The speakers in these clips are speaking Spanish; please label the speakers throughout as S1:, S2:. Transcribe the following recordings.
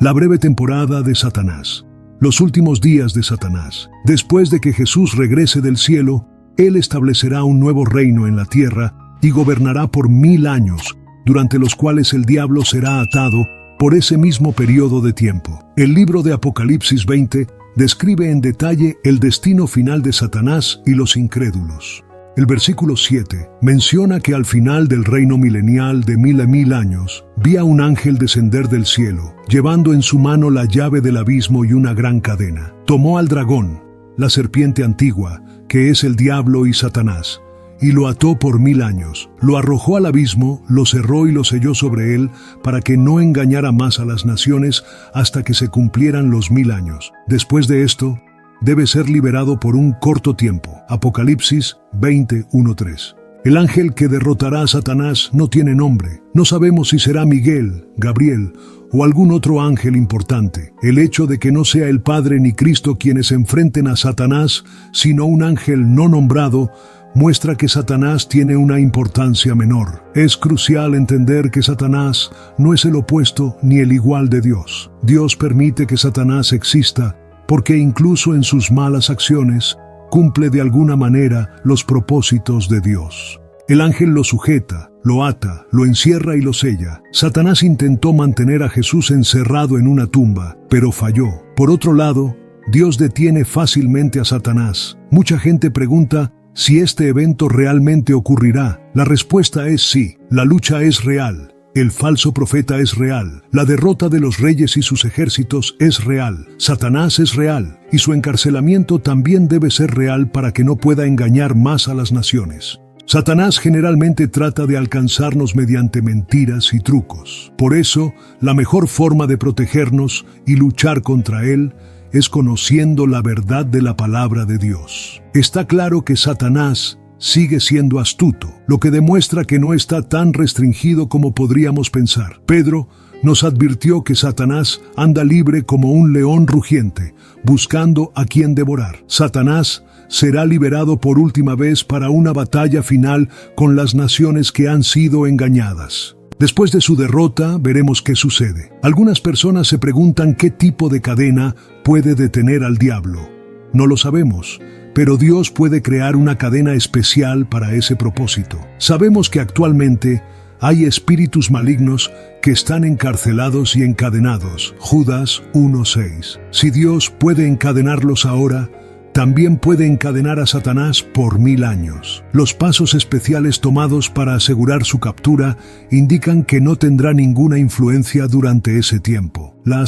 S1: La breve temporada de Satanás. Los últimos días de Satanás. Después de que Jesús regrese del cielo, Él establecerá un nuevo reino en la tierra y gobernará por 1000 años, durante los cuales el diablo será atado por ese mismo periodo de tiempo. El libro de Apocalipsis 20 describe en detalle el destino final de Satanás y los incrédulos. El versículo 7 menciona que al final del reino milenial de 1000 años, vi a un ángel descender del cielo, llevando en su mano la llave del abismo y una gran cadena. Tomó al dragón, la serpiente antigua, que es el diablo y Satanás, y lo ató por 1000 años. Lo arrojó al abismo, lo cerró y lo selló sobre él, para que no engañara más a las naciones hasta que se cumplieran los 1000 años. Después de esto, debe ser liberado por un corto tiempo. Apocalipsis 20:1-3. El ángel que derrotará a Satanás no tiene nombre. No sabemos si será Miguel, Gabriel o algún otro ángel importante. El hecho de que no sea el Padre ni Cristo quienes enfrenten a Satanás, sino un ángel no nombrado, muestra que Satanás tiene una importancia menor. Es crucial entender que Satanás no es el opuesto ni el igual de Dios. Dios permite que Satanás exista porque incluso en sus malas acciones cumple de alguna manera los propósitos de Dios. El ángel lo sujeta, lo ata, lo encierra y lo sella. Satanás intentó mantener a Jesús encerrado en una tumba, pero falló. Por otro lado, Dios detiene fácilmente a Satanás. Mucha gente pregunta si este evento realmente ocurrirá. La respuesta es sí. La lucha es real. El falso profeta es real. La derrota de los reyes y sus ejércitos es real. Satanás es real. Y su encarcelamiento también debe ser real para que no pueda engañar más a las naciones. Satanás generalmente trata de alcanzarnos mediante mentiras y trucos. Por eso, la mejor forma de protegernos y luchar contra él es conociendo la verdad de la palabra de Dios. Está claro que Satanás sigue siendo astuto, lo que demuestra que no está tan restringido como podríamos pensar. Pedro nos advirtió que Satanás anda libre como un león rugiente, buscando a quien devorar. Satanás será liberado por última vez para una batalla final con las naciones que han sido engañadas. Después de su derrota, veremos qué sucede. Algunas personas se preguntan qué tipo de cadena puede detener al diablo. No lo sabemos, pero Dios puede crear una cadena especial para ese propósito. Sabemos que actualmente hay espíritus malignos que están encarcelados y encadenados. Judas 1:6. Si Dios puede encadenarlos ahora, también puede encadenar a Satanás por 1000 años. Los pasos especiales tomados para asegurar su captura indican que no tendrá ninguna influencia durante ese tiempo. La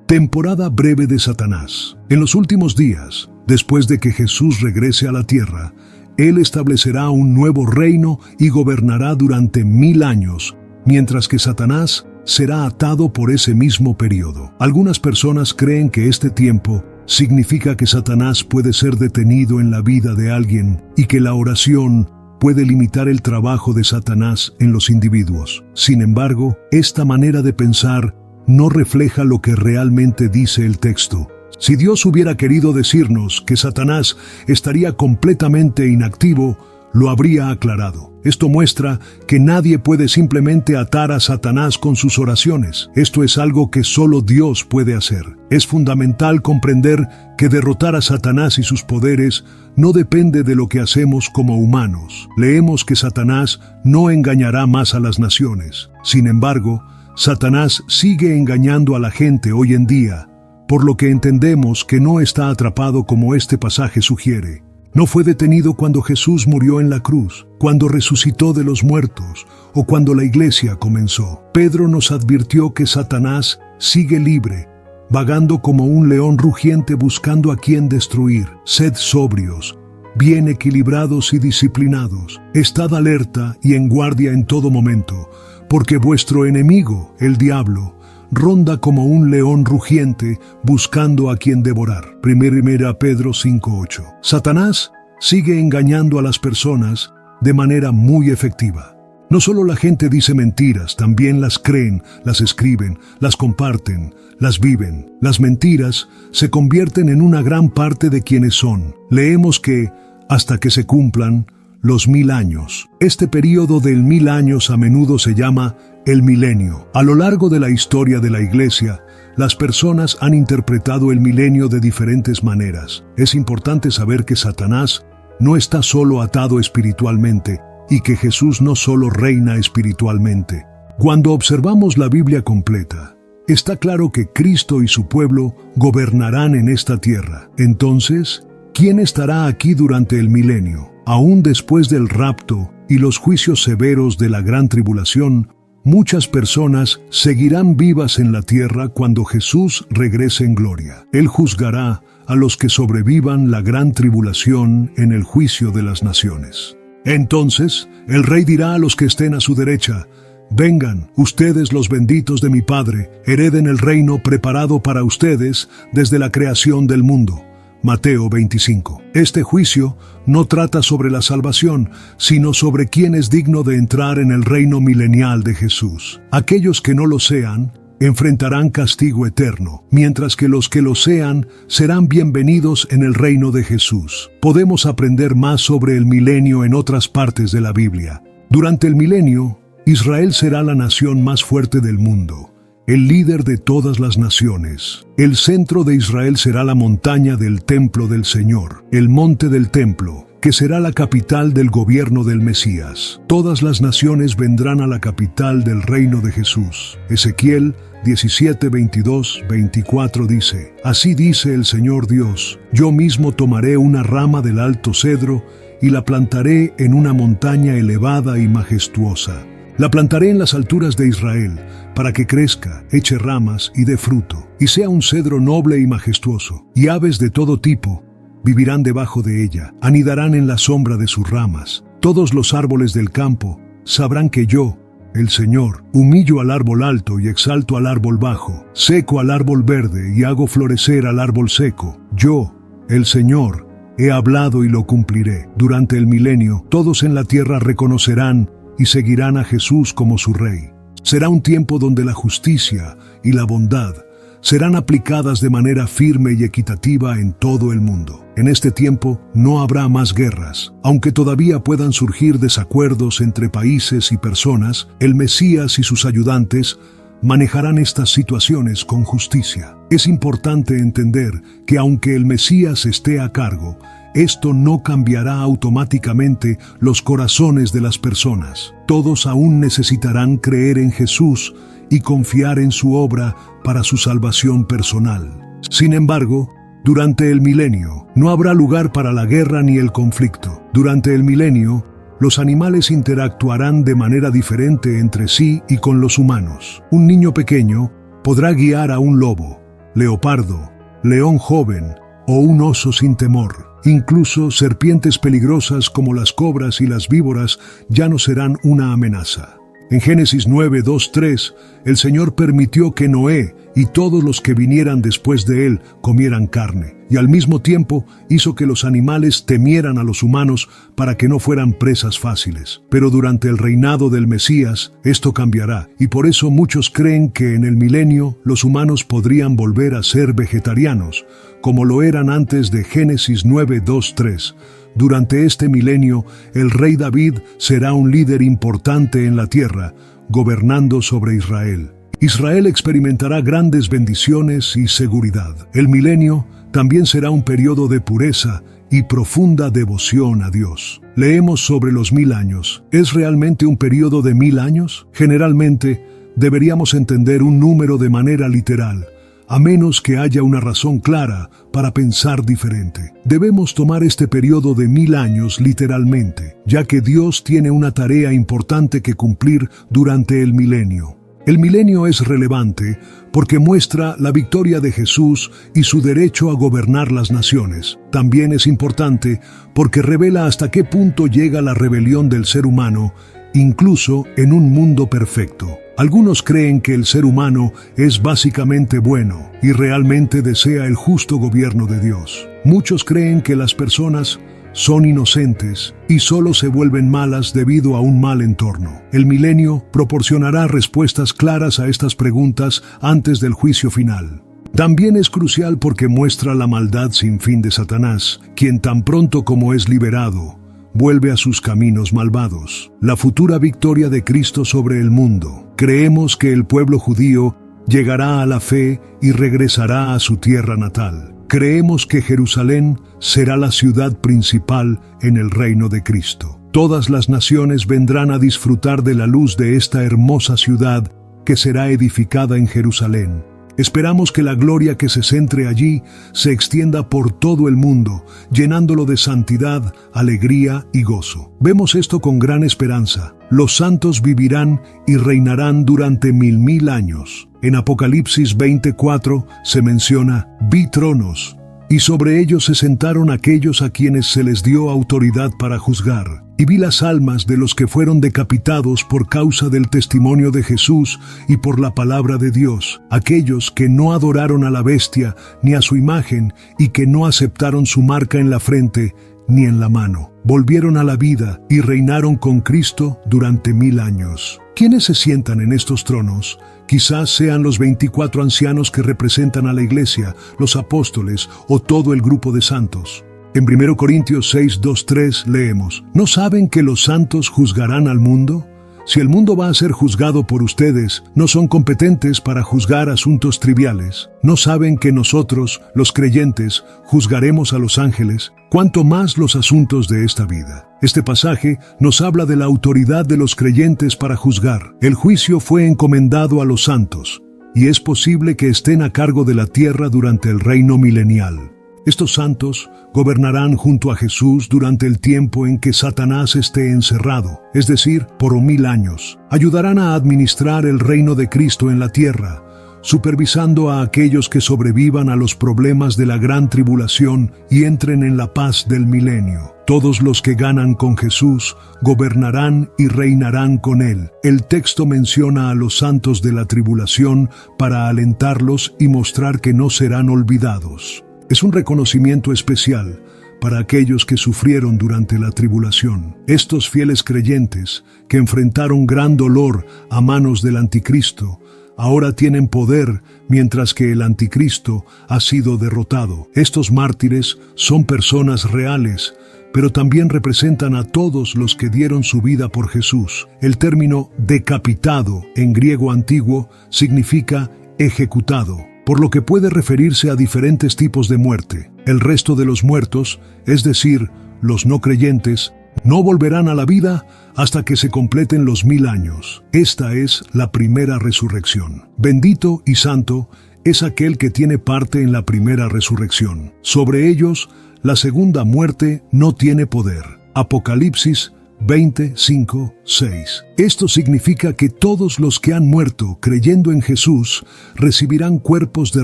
S1: temporada breve de Satanás. En los últimos días, después de que Jesús regrese a la tierra, Él establecerá un nuevo reino y gobernará durante 1000 años, mientras que Satanás será atado por ese mismo periodo. Algunas personas creen que este tiempo significa que Satanás puede ser detenido en la vida de alguien y que la oración puede limitar el trabajo de Satanás en los individuos. Sin embargo, esta manera de pensar no refleja lo que realmente dice el texto. Si Dios hubiera querido decirnos que Satanás estaría completamente inactivo, lo habría aclarado. Esto muestra que nadie puede simplemente atar a Satanás con sus oraciones. Esto es algo que solo Dios puede hacer. Es fundamental comprender que derrotar a Satanás y sus poderes no depende de lo que hacemos como humanos. Leemos que Satanás no engañará más a las naciones. Sin embargo, Satanás sigue engañando a la gente hoy en día, por lo que entendemos que no está atrapado como este pasaje sugiere. No fue detenido cuando Jesús murió en la cruz, cuando resucitó de los muertos o cuando la iglesia comenzó. Pedro nos advirtió que Satanás sigue libre, vagando como un león rugiente buscando a quien destruir. Sed sobrios, bien equilibrados y disciplinados. Estad alerta y en guardia en todo momento, porque vuestro enemigo, el diablo, ronda como un león rugiente buscando a quien devorar. 1 Pedro 5:8. Satanás sigue engañando a las personas de manera muy efectiva. No solo la gente dice mentiras, también las creen, las escriben, las comparten, las viven. Las mentiras se convierten en una gran parte de quienes son. Leemos que, hasta que se cumplan, los 1000 años. Este período del 1000 años a menudo se llama el milenio. A lo largo de la historia de la Iglesia, las personas han interpretado el milenio de diferentes maneras. Es importante saber que Satanás no está solo atado espiritualmente y que Jesús no solo reina espiritualmente. Cuando observamos la Biblia completa, está claro que Cristo y su pueblo gobernarán en esta tierra. Entonces, ¿quién estará aquí durante el milenio? Aún después del rapto y los juicios severos de la gran tribulación, muchas personas seguirán vivas en la tierra cuando Jesús regrese en gloria. Él juzgará a los que sobrevivan la gran tribulación en el juicio de las naciones. Entonces, el Rey dirá a los que estén a su derecha: vengan, ustedes los benditos de mi Padre, hereden el reino preparado para ustedes desde la creación del mundo. Mateo 25. Este juicio no trata sobre la salvación, sino sobre quién es digno de entrar en el reino milenial de Jesús. Aquellos que no lo sean enfrentarán castigo eterno, mientras que los que lo sean serán bienvenidos en el reino de Jesús. Podemos aprender más sobre el milenio en otras partes de la Biblia. Durante el milenio, Israel será la nación más fuerte del mundo, el líder de todas las naciones. El centro de Israel será la montaña del templo del Señor, el monte del templo, que será la capital del gobierno del Mesías. Todas las naciones vendrán a la capital del reino de Jesús. Ezequiel 17, 22, 24 dice: así dice el Señor Dios, yo mismo tomaré una rama del alto cedro y la plantaré en una montaña elevada y majestuosa. La plantaré en las alturas de Israel, para que crezca, eche ramas y dé fruto, y sea un cedro noble y majestuoso, y aves de todo tipo vivirán debajo de ella, anidarán en la sombra de sus ramas. Todos los árboles del campo sabrán que yo, el Señor, humillo al árbol alto y exalto al árbol bajo, seco al árbol verde y hago florecer al árbol seco. Yo, el Señor, he hablado y lo cumpliré. Durante el milenio, todos en la tierra reconocerán y seguirán a Jesús como su Rey. Será un tiempo donde la justicia y la bondad serán aplicadas de manera firme y equitativa en todo el mundo. En este tiempo no habrá más guerras. Aunque todavía puedan surgir desacuerdos entre países y personas, el Mesías y sus ayudantes manejarán estas situaciones con justicia. Es importante entender que aunque el Mesías esté a cargo, esto no cambiará automáticamente los corazones de las personas. Todos aún necesitarán creer en Jesús y confiar en su obra para su salvación personal. Sin embargo, durante el milenio, no habrá lugar para la guerra ni el conflicto. Durante el milenio, los animales interactuarán de manera diferente entre sí y con los humanos. Un niño pequeño podrá guiar a un lobo, leopardo, león joven o un oso sin temor. Incluso serpientes peligrosas como las cobras y las víboras ya no serán una amenaza. En Génesis 9, 2, 3, el Señor permitió que Noé y todos los que vinieran después de él comieran carne, y al mismo tiempo hizo que los animales temieran a los humanos para que no fueran presas fáciles. Pero durante el reinado del Mesías, esto cambiará, y por eso muchos creen que en el milenio los humanos podrían volver a ser vegetarianos, como lo eran antes de Génesis 9, 2, 3. Durante este milenio, el rey David será un líder importante en la tierra, gobernando sobre Israel. Israel experimentará grandes bendiciones y seguridad. El milenio también será un periodo de pureza y profunda devoción a Dios. Leemos sobre los 1000 años. ¿Es realmente un periodo de 1000 años? Generalmente, deberíamos entender un número de manera literal, a menos que haya una razón clara para pensar diferente. Debemos tomar este periodo de 1000 años literalmente, ya que Dios tiene una tarea importante que cumplir durante el milenio. El milenio es relevante porque muestra la victoria de Jesús y su derecho a gobernar las naciones. También es importante porque revela hasta qué punto llega la rebelión del ser humano, incluso en un mundo perfecto. Algunos creen que el ser humano es básicamente bueno y realmente desea el justo gobierno de Dios. Muchos creen que las personas son inocentes y solo se vuelven malas debido a un mal entorno. El milenio proporcionará respuestas claras a estas preguntas antes del juicio final. También es crucial porque muestra la maldad sin fin de Satanás, quien tan pronto como es liberado, vuelve a sus caminos malvados. La futura victoria de Cristo sobre el mundo. Creemos que el pueblo judío llegará a la fe y regresará a su tierra natal. Creemos que Jerusalén será la ciudad principal en el reino de Cristo. Todas las naciones vendrán a disfrutar de la luz de esta hermosa ciudad que será edificada en Jerusalén. Esperamos que la gloria que se centre allí se extienda por todo el mundo, llenándolo de santidad, alegría y gozo. Vemos esto con gran esperanza. Los santos vivirán y reinarán durante 1000 años. En Apocalipsis 24 se menciona: vi tronos, y sobre ellos se sentaron aquellos a quienes se les dio autoridad para juzgar. Y vi las almas de los que fueron decapitados por causa del testimonio de Jesús y por la palabra de Dios, aquellos que no adoraron a la bestia ni a su imagen y que no aceptaron su marca en la frente ni en la mano. Volvieron a la vida y reinaron con Cristo durante 1000 años. ¿Quiénes se sientan en estos tronos? Quizás sean los 24 ancianos que representan a la iglesia, los apóstoles o todo el grupo de santos. En 1 Corintios 6, 2, 3 leemos: ¿no saben que los santos juzgarán al mundo? Si el mundo va a ser juzgado por ustedes, no son competentes para juzgar asuntos triviales. ¿No saben que nosotros, los creyentes, juzgaremos a los ángeles? ¿Cuánto más los asuntos de esta vida? Este pasaje nos habla de la autoridad de los creyentes para juzgar. El juicio fue encomendado a los santos, y es posible que estén a cargo de la tierra durante el reino milenial. Estos santos gobernarán junto a Jesús durante el tiempo en que Satanás esté encerrado, es decir, por 1000 años. Ayudarán a administrar el reino de Cristo en la tierra, supervisando a aquellos que sobrevivan a los problemas de la gran tribulación y entren en la paz del milenio. Todos los que ganan con Jesús gobernarán y reinarán con Él. El texto menciona a los santos de la tribulación para alentarlos y mostrar que no serán olvidados. Es un reconocimiento especial para aquellos que sufrieron durante la tribulación. Estos fieles creyentes que enfrentaron gran dolor a manos del anticristo, ahora tienen poder mientras que el anticristo ha sido derrotado. Estos mártires son personas reales, pero también representan a todos los que dieron su vida por Jesús. El término decapitado en griego antiguo significa ejecutado, por lo que puede referirse a diferentes tipos de muerte. El resto de los muertos, es decir, los no creyentes, no volverán a la vida hasta que se completen los 1000 años. Esta es la primera resurrección. Bendito y santo es aquel que tiene parte en la primera resurrección. Sobre ellos, la segunda muerte no tiene poder. Apocalipsis 25, 6. Esto significa que todos los que han muerto creyendo en Jesús recibirán cuerpos de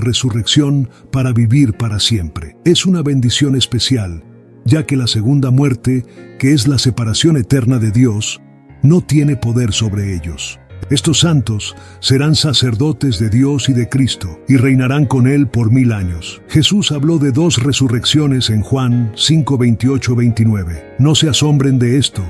S1: resurrección para vivir para siempre. Es una bendición especial, ya que la segunda muerte, que es la separación eterna de Dios, no tiene poder sobre ellos. Estos santos serán sacerdotes de Dios y de Cristo, y reinarán con Él por 1000 años. Jesús habló de 2 resurrecciones en Juan 5, 28, 29. No se asombren de esto,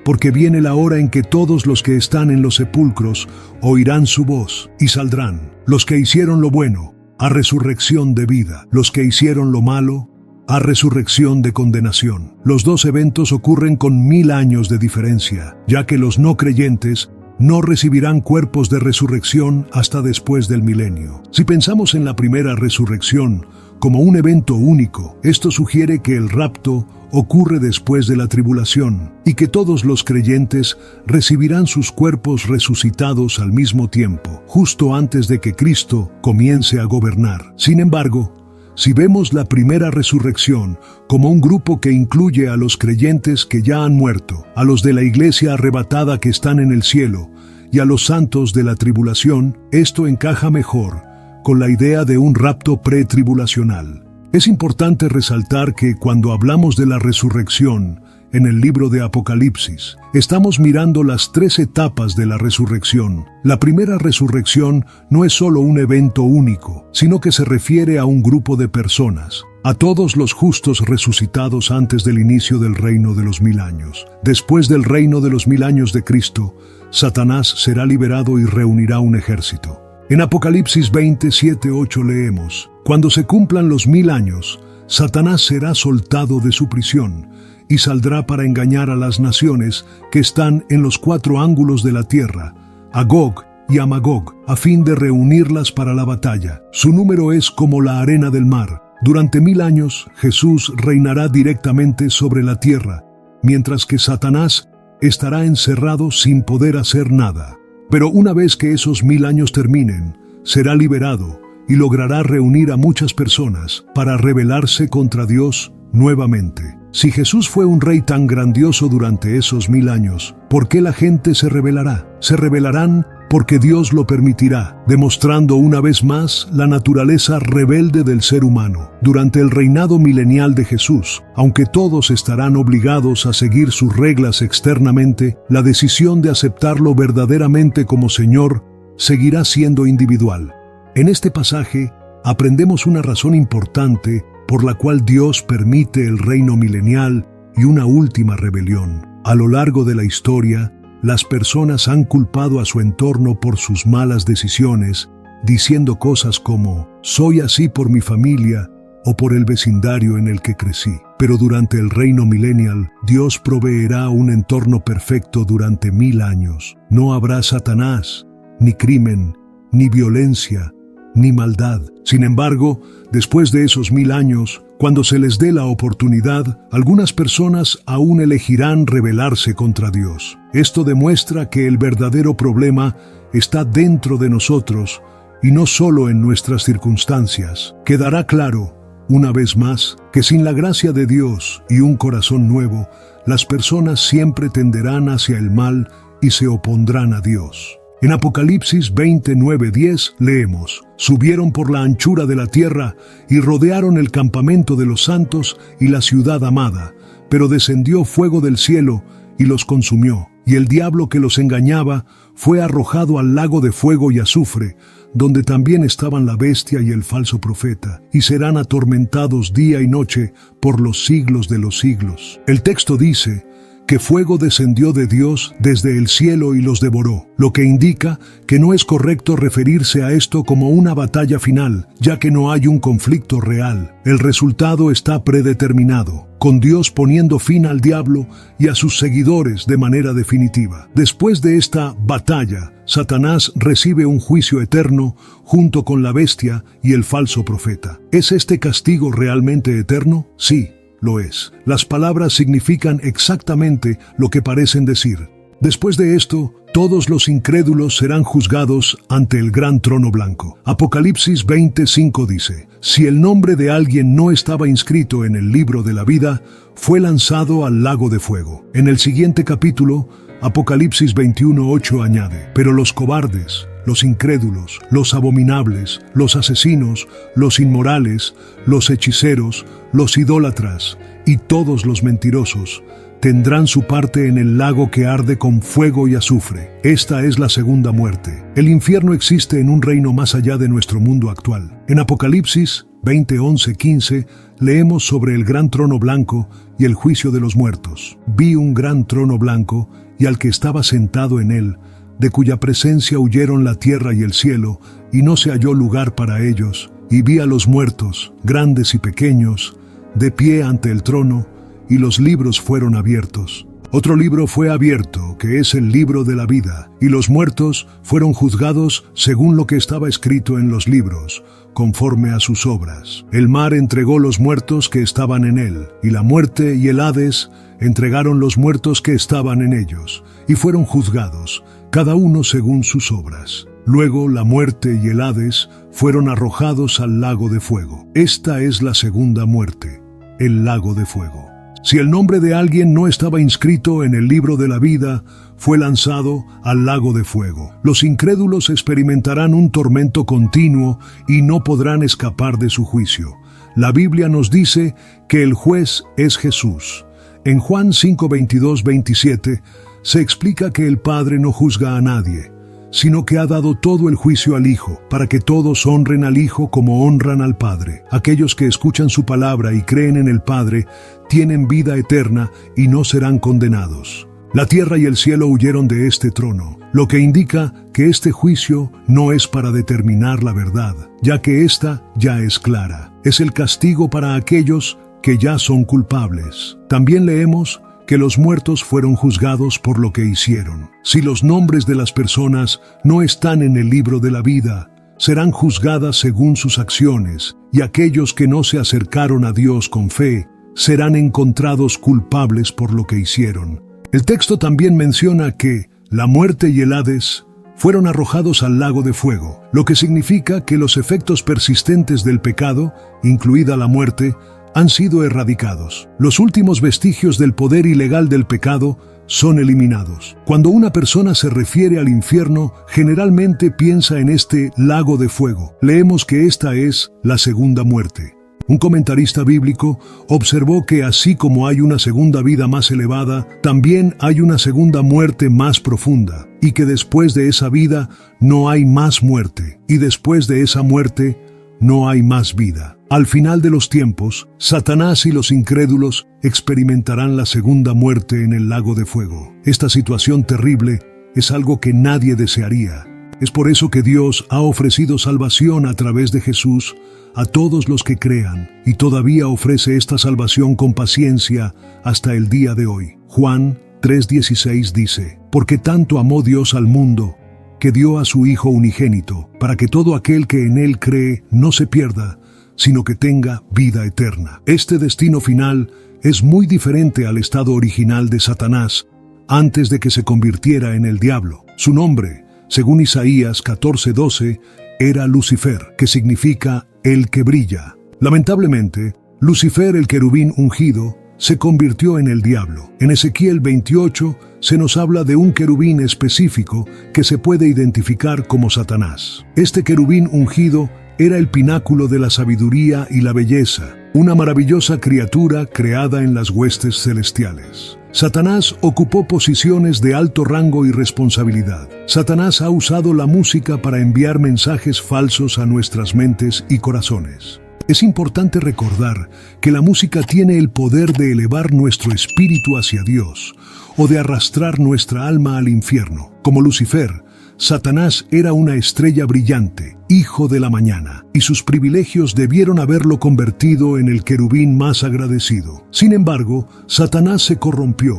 S1: porque viene la hora en que todos los que están en los sepulcros oirán su voz y saldrán. Los que hicieron lo bueno, a resurrección de vida. Los que hicieron lo malo, a resurrección de condenación. Los 2 eventos ocurren con 1000 años de diferencia, ya que los no creyentes no recibirán cuerpos de resurrección hasta después del milenio. Si pensamos en la primera resurrección como un evento único, esto sugiere que el rapto ocurre después de la tribulación y que todos los creyentes recibirán sus cuerpos resucitados al mismo tiempo, justo antes de que Cristo comience a gobernar. Sin embargo, si vemos la primera resurrección como un grupo que incluye a los creyentes que ya han muerto, a los de la iglesia arrebatada que están en el cielo y a los santos de la tribulación, esto encaja mejor con la idea de un rapto pretribulacional. Es importante resaltar que cuando hablamos de la resurrección en el libro de Apocalipsis, estamos mirando las 3 etapas de la resurrección. La primera resurrección no es solo un evento único, sino que se refiere a un grupo de personas, a todos los justos resucitados antes del inicio del reino de los 1000 años. Después del reino de los 1000 años de Cristo, Satanás será liberado y reunirá un ejército. En Apocalipsis 27, 8 leemos: cuando se cumplan los 1000 años, Satanás será soltado de su prisión y saldrá para engañar a las naciones que están en los 4 ángulos de la tierra, a Gog y a Magog, a fin de reunirlas para la batalla. Su número es como la arena del mar. Durante 1000 años, Jesús reinará directamente sobre la tierra, mientras que Satanás estará encerrado sin poder hacer nada. Pero una vez que esos 1000 años terminen, será liberado y logrará reunir a muchas personas para rebelarse contra Dios nuevamente. Si Jesús fue un rey tan grandioso durante esos 1000 años, ¿por qué la gente se rebelará? Se rebelarán porque Dios lo permitirá, demostrando una vez más la naturaleza rebelde del ser humano. Durante el reinado milenial de Jesús, aunque todos estarán obligados a seguir sus reglas externamente, la decisión de aceptarlo verdaderamente como Señor seguirá siendo individual. En este pasaje aprendemos una razón importante por la cual Dios permite el reino milenial y una última rebelión. A lo largo de la historia, las personas han culpado a su entorno por sus malas decisiones, diciendo cosas como, soy así por mi familia o por el vecindario en el que crecí. Pero durante el reino millennial, Dios proveerá un entorno perfecto durante 1000 años. No habrá Satanás, ni crimen, ni violencia, ni maldad. Sin embargo, después de esos 1000 años, cuando se les dé la oportunidad, algunas personas aún elegirán rebelarse contra Dios. Esto demuestra que el verdadero problema está dentro de nosotros y no solo en nuestras circunstancias. Quedará claro, una vez más, que sin la gracia de Dios y un corazón nuevo, las personas siempre tenderán hacia el mal y se opondrán a Dios. En Apocalipsis 29:10 leemos, subieron por la anchura de la tierra y rodearon el campamento de los santos y la ciudad amada, pero descendió fuego del cielo y los consumió, y el diablo que los engañaba fue arrojado al lago de fuego y azufre, donde también estaban la bestia y el falso profeta, y serán atormentados día y noche por los siglos de los siglos. El texto dice que fuego descendió de Dios desde el cielo y los devoró, lo que indica que no es correcto referirse a esto como una batalla final, ya que no hay un conflicto real. El resultado está predeterminado, con Dios poniendo fin al diablo y a sus seguidores de manera definitiva. Después de esta batalla, Satanás recibe un juicio eterno junto con la bestia y el falso profeta. ¿Es este castigo realmente eterno? Sí. Lo es. Las palabras significan exactamente lo que parecen decir. Después de esto, todos los incrédulos serán juzgados ante el gran trono blanco. Apocalipsis 20:5 dice, si el nombre de alguien no estaba inscrito en el libro de la vida, fue lanzado al lago de fuego. En el siguiente capítulo, Apocalipsis 21:8 añade, pero los cobardes, los incrédulos, los abominables, los asesinos, los inmorales, los hechiceros, los idólatras y todos los mentirosos tendrán su parte en el lago que arde con fuego y azufre. Esta es la segunda muerte. El infierno existe en un reino más allá de nuestro mundo actual. En Apocalipsis 20:11-15 leemos sobre el gran trono blanco y el juicio de los muertos. Vi un gran trono blanco y al que estaba sentado en él, de cuya presencia huyeron la tierra y el cielo, y no se halló lugar para ellos. Y vi a los muertos, grandes y pequeños, de pie ante el trono, y los libros fueron abiertos. Otro libro fue abierto, que es el libro de la vida, y los muertos fueron juzgados según lo que estaba escrito en los libros, conforme a sus obras. El mar entregó los muertos que estaban en él, y la muerte y el Hades entregaron los muertos que estaban en ellos, y fueron juzgados, cada uno según sus obras. Luego la muerte y el Hades fueron arrojados al lago de fuego. Esta es la segunda muerte, el lago de fuego. Si el nombre de alguien no estaba inscrito en el libro de la vida, fue lanzado al lago de fuego. Los incrédulos experimentarán un tormento continuo y no podrán escapar de su juicio. La Biblia nos dice que el juez es Jesús. En Juan 5:22-27 se explica que el Padre no juzga a nadie, sino que ha dado todo el juicio al Hijo, para que todos honren al Hijo como honran al Padre. Aquellos que escuchan su palabra y creen en el Padre tienen vida eterna y no serán condenados. La tierra y el cielo huyeron de este trono, lo que indica que este juicio no es para determinar la verdad, ya que ésta ya es clara. Es el castigo para aquellos que ya son culpables. También leemos que los muertos fueron juzgados por lo que hicieron. Si los nombres de las personas no están en el libro de la vida, serán juzgadas según sus acciones, y aquellos que no se acercaron a Dios con fe serán encontrados culpables por lo que hicieron. El texto también menciona que la muerte y el Hades fueron arrojados al lago de fuego, lo que significa que los efectos persistentes del pecado, incluida la muerte, han sido erradicados. Los últimos vestigios del poder ilegal del pecado son eliminados. Cuando una persona se refiere al infierno, generalmente piensa en este lago de fuego. Leemos que esta es la segunda muerte. Un comentarista bíblico observó que así como hay una segunda vida más elevada, también hay una segunda muerte más profunda, y que después de esa vida no hay más muerte, y después de esa muerte no hay más vida. Al final de los tiempos, Satanás y los incrédulos experimentarán la segunda muerte en el lago de fuego. Esta situación terrible es algo que nadie desearía. Es por eso que Dios ha ofrecido salvación a través de Jesús a todos los que crean, y todavía ofrece esta salvación con paciencia hasta el día de hoy. Juan 3:16 dice: «Porque tanto amó Dios al mundo, que dio a su Hijo unigénito, para que todo aquel que en Él cree no se pierda, sino que tenga vida eterna». Este destino final es muy diferente al estado original de Satanás, antes de que se convirtiera en el diablo. Su nombre, según Isaías 14:12, era Lucifer, que significa el que brilla. Lamentablemente, Lucifer, el querubín ungido, se convirtió en el diablo. En Ezequiel 28 se nos habla de un querubín específico que se puede identificar como Satanás. Este querubín ungido era el pináculo de la sabiduría y la belleza, una maravillosa criatura creada en las huestes celestiales. Satanás ocupó posiciones de alto rango y responsabilidad. Satanás ha usado la música para enviar mensajes falsos a nuestras mentes y corazones. Es importante recordar que la música tiene el poder de elevar nuestro espíritu hacia Dios o de arrastrar nuestra alma al infierno. Como Lucifer, Satanás era una estrella brillante, hijo de la mañana, y sus privilegios debieron haberlo convertido en el querubín más agradecido. Sin embargo, Satanás se corrompió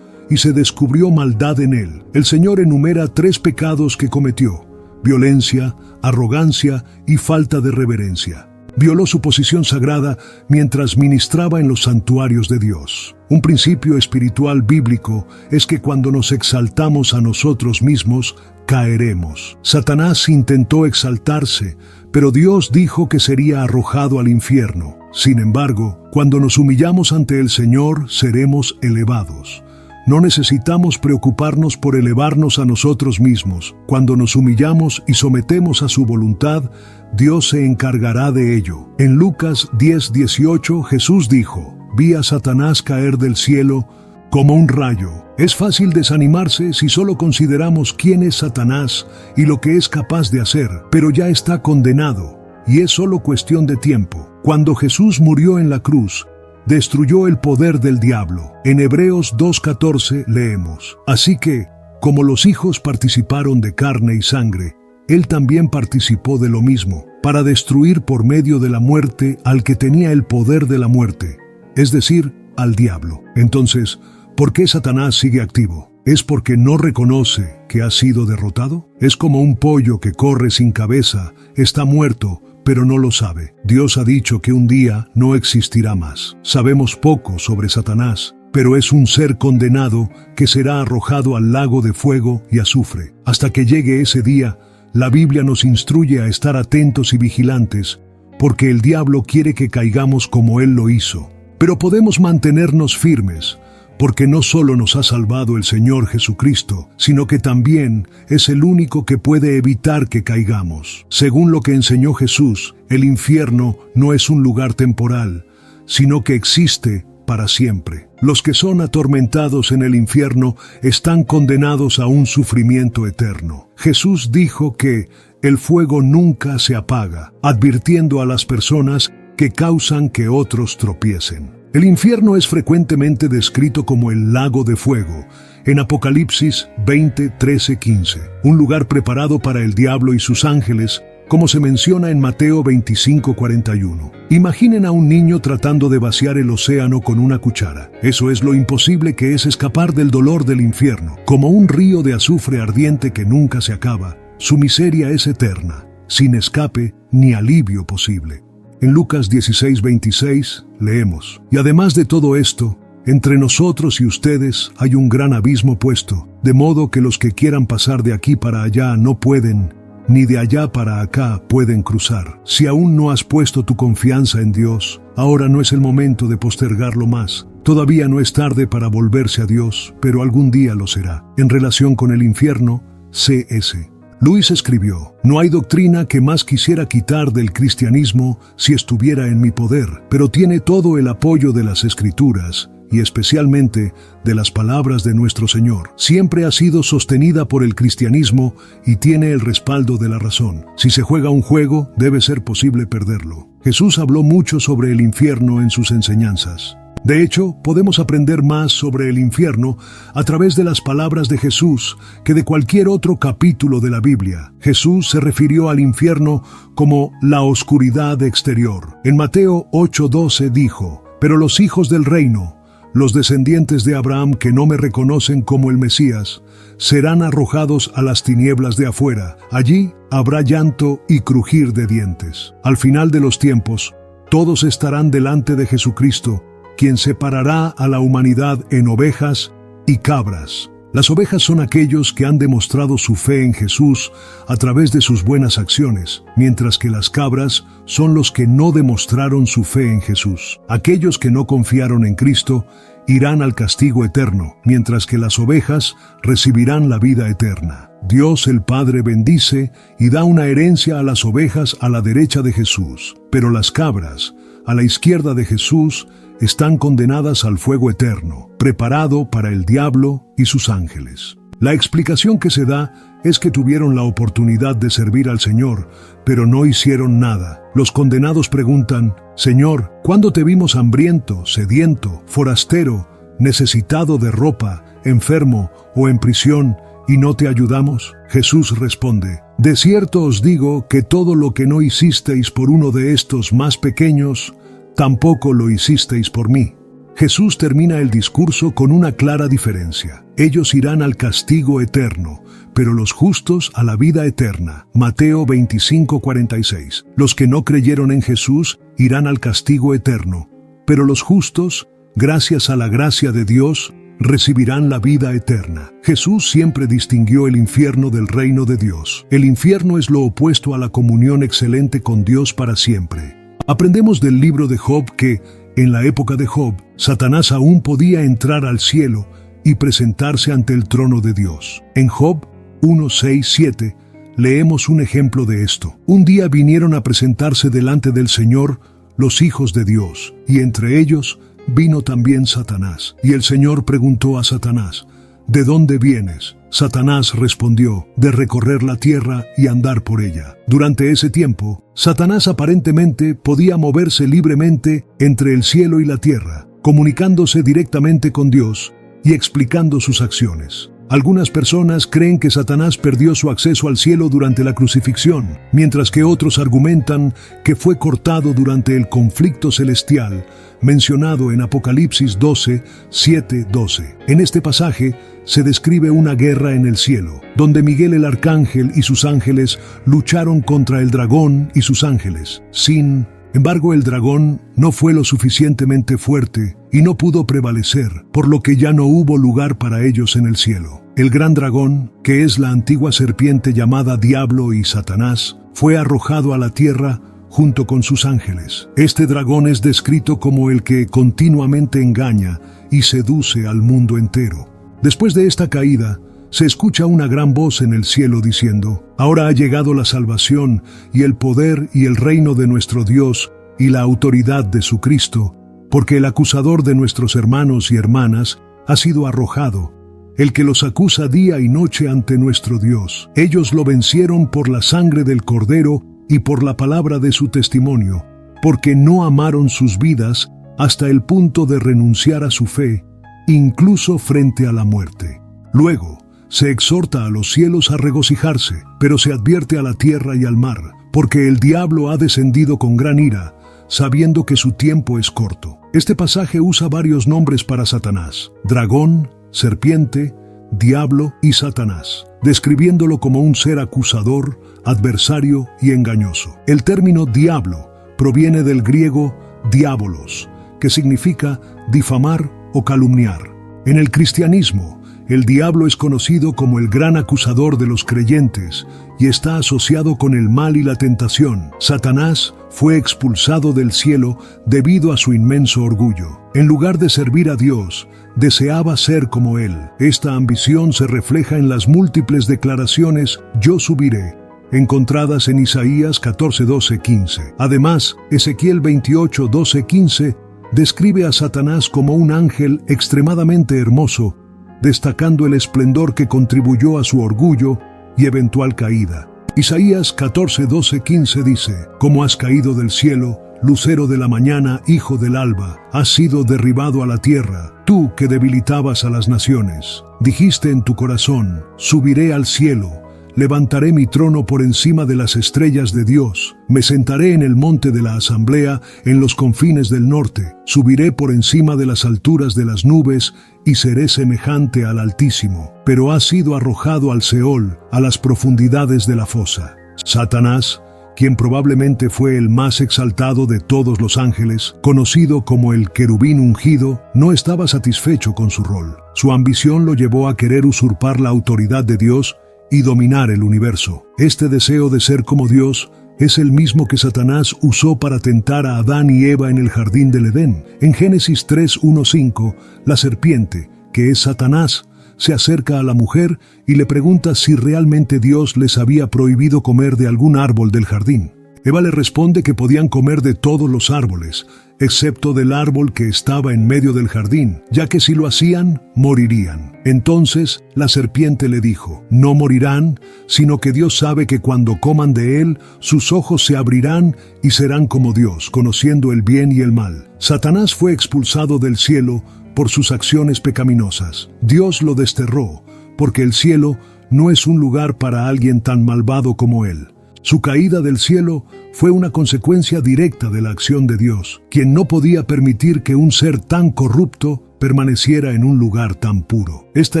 S1: y se descubrió maldad en él. El Señor enumera 3 pecados que cometió: violencia, arrogancia y falta de reverencia. Violó su posición sagrada mientras ministraba en los santuarios de Dios. Un principio espiritual bíblico es que cuando nos exaltamos a nosotros mismos, caeremos. Satanás intentó exaltarse, pero Dios dijo que sería arrojado al infierno. Sin embargo, cuando nos humillamos ante el Señor, seremos elevados. No necesitamos preocuparnos por elevarnos a nosotros mismos. Cuando nos humillamos y sometemos a su voluntad, Dios se encargará de ello. En Lucas 10:18, Jesús dijo: «Vi a Satanás caer del cielo como un rayo». Es fácil desanimarse si solo consideramos quién es Satanás y lo que es capaz de hacer, pero ya está condenado, y es solo cuestión de tiempo. Cuando Jesús murió en la cruz, destruyó el poder del diablo. En Hebreos 2:14 leemos: «Así que, como los hijos participaron de carne y sangre, Él también participó de lo mismo, para destruir por medio de la muerte al que tenía el poder de la muerte, es decir, al diablo». Entonces, ¿por qué Satanás sigue activo? ¿Es porque no reconoce que ha sido derrotado? Es como un pollo que corre sin cabeza, está muerto, pero no lo sabe. Dios ha dicho que un día no existirá más. Sabemos poco sobre Satanás, pero es un ser condenado que será arrojado al lago de fuego y azufre. Hasta que llegue ese día, la Biblia nos instruye a estar atentos y vigilantes, porque el diablo quiere que caigamos como él lo hizo. Pero podemos mantenernos firmes, porque no solo nos ha salvado el Señor Jesucristo, sino que también es el único que puede evitar que caigamos. Según lo que enseñó Jesús, el infierno no es un lugar temporal, sino que existe para siempre. Los que son atormentados en el infierno están condenados a un sufrimiento eterno. Jesús dijo que el fuego nunca se apaga, advirtiendo a las personas que causan que otros tropiecen. El infierno es frecuentemente descrito como el lago de fuego, en Apocalipsis 20:13-15, un lugar preparado para el diablo y sus ángeles, como se menciona en Mateo 25:41. Imaginen a un niño tratando de vaciar el océano con una cuchara. Eso es lo imposible que es escapar del dolor del infierno. Como un río de azufre ardiente que nunca se acaba, su miseria es eterna, sin escape ni alivio posible. En Lucas 16:26 leemos: y además de todo esto, entre nosotros y ustedes hay un gran abismo puesto, de modo que los que quieran pasar de aquí para allá no pueden, ni de allá para acá pueden cruzar. Si aún no has puesto tu confianza en Dios, ahora no es el momento de postergarlo más. Todavía no es tarde para volverse a Dios, pero algún día lo será. En relación con el infierno, C.S. Lewis escribió: no hay doctrina que más quisiera quitar del cristianismo si estuviera en mi poder, pero tiene todo el apoyo de las Escrituras y especialmente de las palabras de nuestro Señor. Siempre ha sido sostenida por el cristianismo y tiene el respaldo de la razón. Si se juega un juego, debe ser posible perderlo. Jesús habló mucho sobre el infierno en sus enseñanzas. De hecho, podemos aprender más sobre el infierno a través de las palabras de Jesús que de cualquier otro capítulo de la Biblia. Jesús se refirió al infierno como la oscuridad exterior. En Mateo 8:12 dijo: pero los hijos del reino, los descendientes de Abraham que no me reconocen como el Mesías, serán arrojados a las tinieblas de afuera. Allí habrá llanto y crujir de dientes. Al final de los tiempos, todos estarán delante de Jesucristo, quien separará a la humanidad en ovejas y cabras. Las ovejas son aquellos que han demostrado su fe en Jesús a través de sus buenas acciones, mientras que las cabras son los que no demostraron su fe en Jesús. Aquellos que no confiaron en Cristo irán al castigo eterno, mientras que las ovejas recibirán la vida eterna. Dios el Padre bendice y da una herencia a las ovejas a la derecha de Jesús, pero las cabras, a la izquierda de Jesús, están condenadas al fuego eterno, preparado para el diablo y sus ángeles. La explicación que se da es que tuvieron la oportunidad de servir al Señor, pero no hicieron nada. Los condenados preguntan: Señor, ¿cuándo te vimos hambriento, sediento, forastero, necesitado de ropa, enfermo o en prisión, y no te ayudamos? Jesús responde: de cierto os digo que todo lo que no hicisteis por uno de estos más pequeños, tampoco lo hicisteis por mí. Jesús termina el discurso con una clara diferencia. Ellos irán al castigo eterno, pero los justos a la vida eterna. Mateo 25:46. Los que no creyeron en Jesús irán al castigo eterno, pero los justos, gracias a la gracia de Dios, recibirán la vida eterna. Jesús siempre distinguió el infierno del reino de Dios. El infierno es lo opuesto a la comunión excelente con Dios para siempre. Aprendemos del libro de Job que, en la época de Job, Satanás aún podía entrar al cielo y presentarse ante el trono de Dios. En Job 1:6-7 leemos un ejemplo de esto. Un día vinieron a presentarse delante del Señor los hijos de Dios, y entre ellos vino también Satanás. Y el Señor preguntó a Satanás: ¿de dónde vienes? Satanás respondió: de recorrer la tierra y andar por ella. Durante ese tiempo, Satanás aparentemente podía moverse libremente entre el cielo y la tierra, comunicándose directamente con Dios y explicando sus acciones. Algunas personas creen que Satanás perdió su acceso al cielo durante la crucifixión, mientras que otros argumentan que fue cortado durante el conflicto celestial mencionado en Apocalipsis 12:7-12. En este pasaje se describe una guerra en el cielo, donde Miguel el arcángel y sus ángeles lucharon contra el dragón y sus ángeles. Sin embargo, el dragón no fue lo suficientemente fuerte y no pudo prevalecer, por lo que ya no hubo lugar para ellos en el cielo. El gran dragón, que es la antigua serpiente llamada Diablo y Satanás, fue arrojado a la tierra junto con sus ángeles. Este dragón es descrito como el que continuamente engaña y seduce al mundo entero. Después de esta caída, se escucha una gran voz en el cielo diciendo: ahora ha llegado la salvación y el poder y el reino de nuestro Dios y la autoridad de su Cristo, porque el acusador de nuestros hermanos y hermanas ha sido arrojado, el que los acusa día y noche ante nuestro Dios. Ellos lo vencieron por la sangre del Cordero y por la palabra de su testimonio, porque no amaron sus vidas hasta el punto de renunciar a su fe, incluso frente a la muerte. Luego, se exhorta a los cielos a regocijarse, pero se advierte a la tierra y al mar, porque el diablo ha descendido con gran ira, sabiendo que su tiempo es corto. Este pasaje usa varios nombres para Satanás: dragón, serpiente, diablo y Satanás, describiéndolo como un ser acusador, adversario y engañoso. El término diablo proviene del griego diabolos, que significa difamar o calumniar. En el cristianismo, el diablo es conocido como el gran acusador de los creyentes y está asociado con el mal y la tentación. Satanás fue expulsado del cielo debido a su inmenso orgullo. En lugar de servir a Dios, deseaba ser como Él. Esta ambición se refleja en las múltiples declaraciones «Yo subiré», encontradas en Isaías 14:12-15. Además, Ezequiel 28:12-15 describe a Satanás como un ángel extremadamente hermoso, destacando el esplendor que contribuyó a su orgullo y eventual caída. Isaías 14:12-15 dice: «Como has caído del cielo, lucero de la mañana, hijo del alba, has sido derribado a la tierra, tú que debilitabas a las naciones. Dijiste en tu corazón: subiré al cielo, levantaré mi trono por encima de las estrellas de Dios, me sentaré en el monte de la asamblea en los confines del norte, subiré por encima de las alturas de las nubes y seré semejante al Altísimo. Pero has sido arrojado al Seol, a las profundidades de la fosa». Satanás, quien probablemente fue el más exaltado de todos los ángeles, conocido como el querubín ungido, no estaba satisfecho con su rol. Su ambición lo llevó a querer usurpar la autoridad de Dios y dominar el universo. Este deseo de ser como Dios es el mismo que Satanás usó para tentar a Adán y Eva en el jardín del Edén. En Génesis 3:1-5, la serpiente, que es Satanás, se acerca a la mujer y le pregunta si realmente Dios les había prohibido comer de algún árbol del jardín. Eva le responde que podían comer de todos los árboles, excepto del árbol que estaba en medio del jardín, ya que si lo hacían, morirían. Entonces la serpiente le dijo: «No morirán, sino que Dios sabe que cuando coman de él, sus ojos se abrirán y serán como Dios, conociendo el bien y el mal». Satanás fue expulsado del cielo por sus acciones pecaminosas. Dios lo desterró, porque el cielo no es un lugar para alguien tan malvado como él. Su caída del cielo fue una consecuencia directa de la acción de Dios, quien no podía permitir que un ser tan corrupto permaneciera en un lugar tan puro. Esta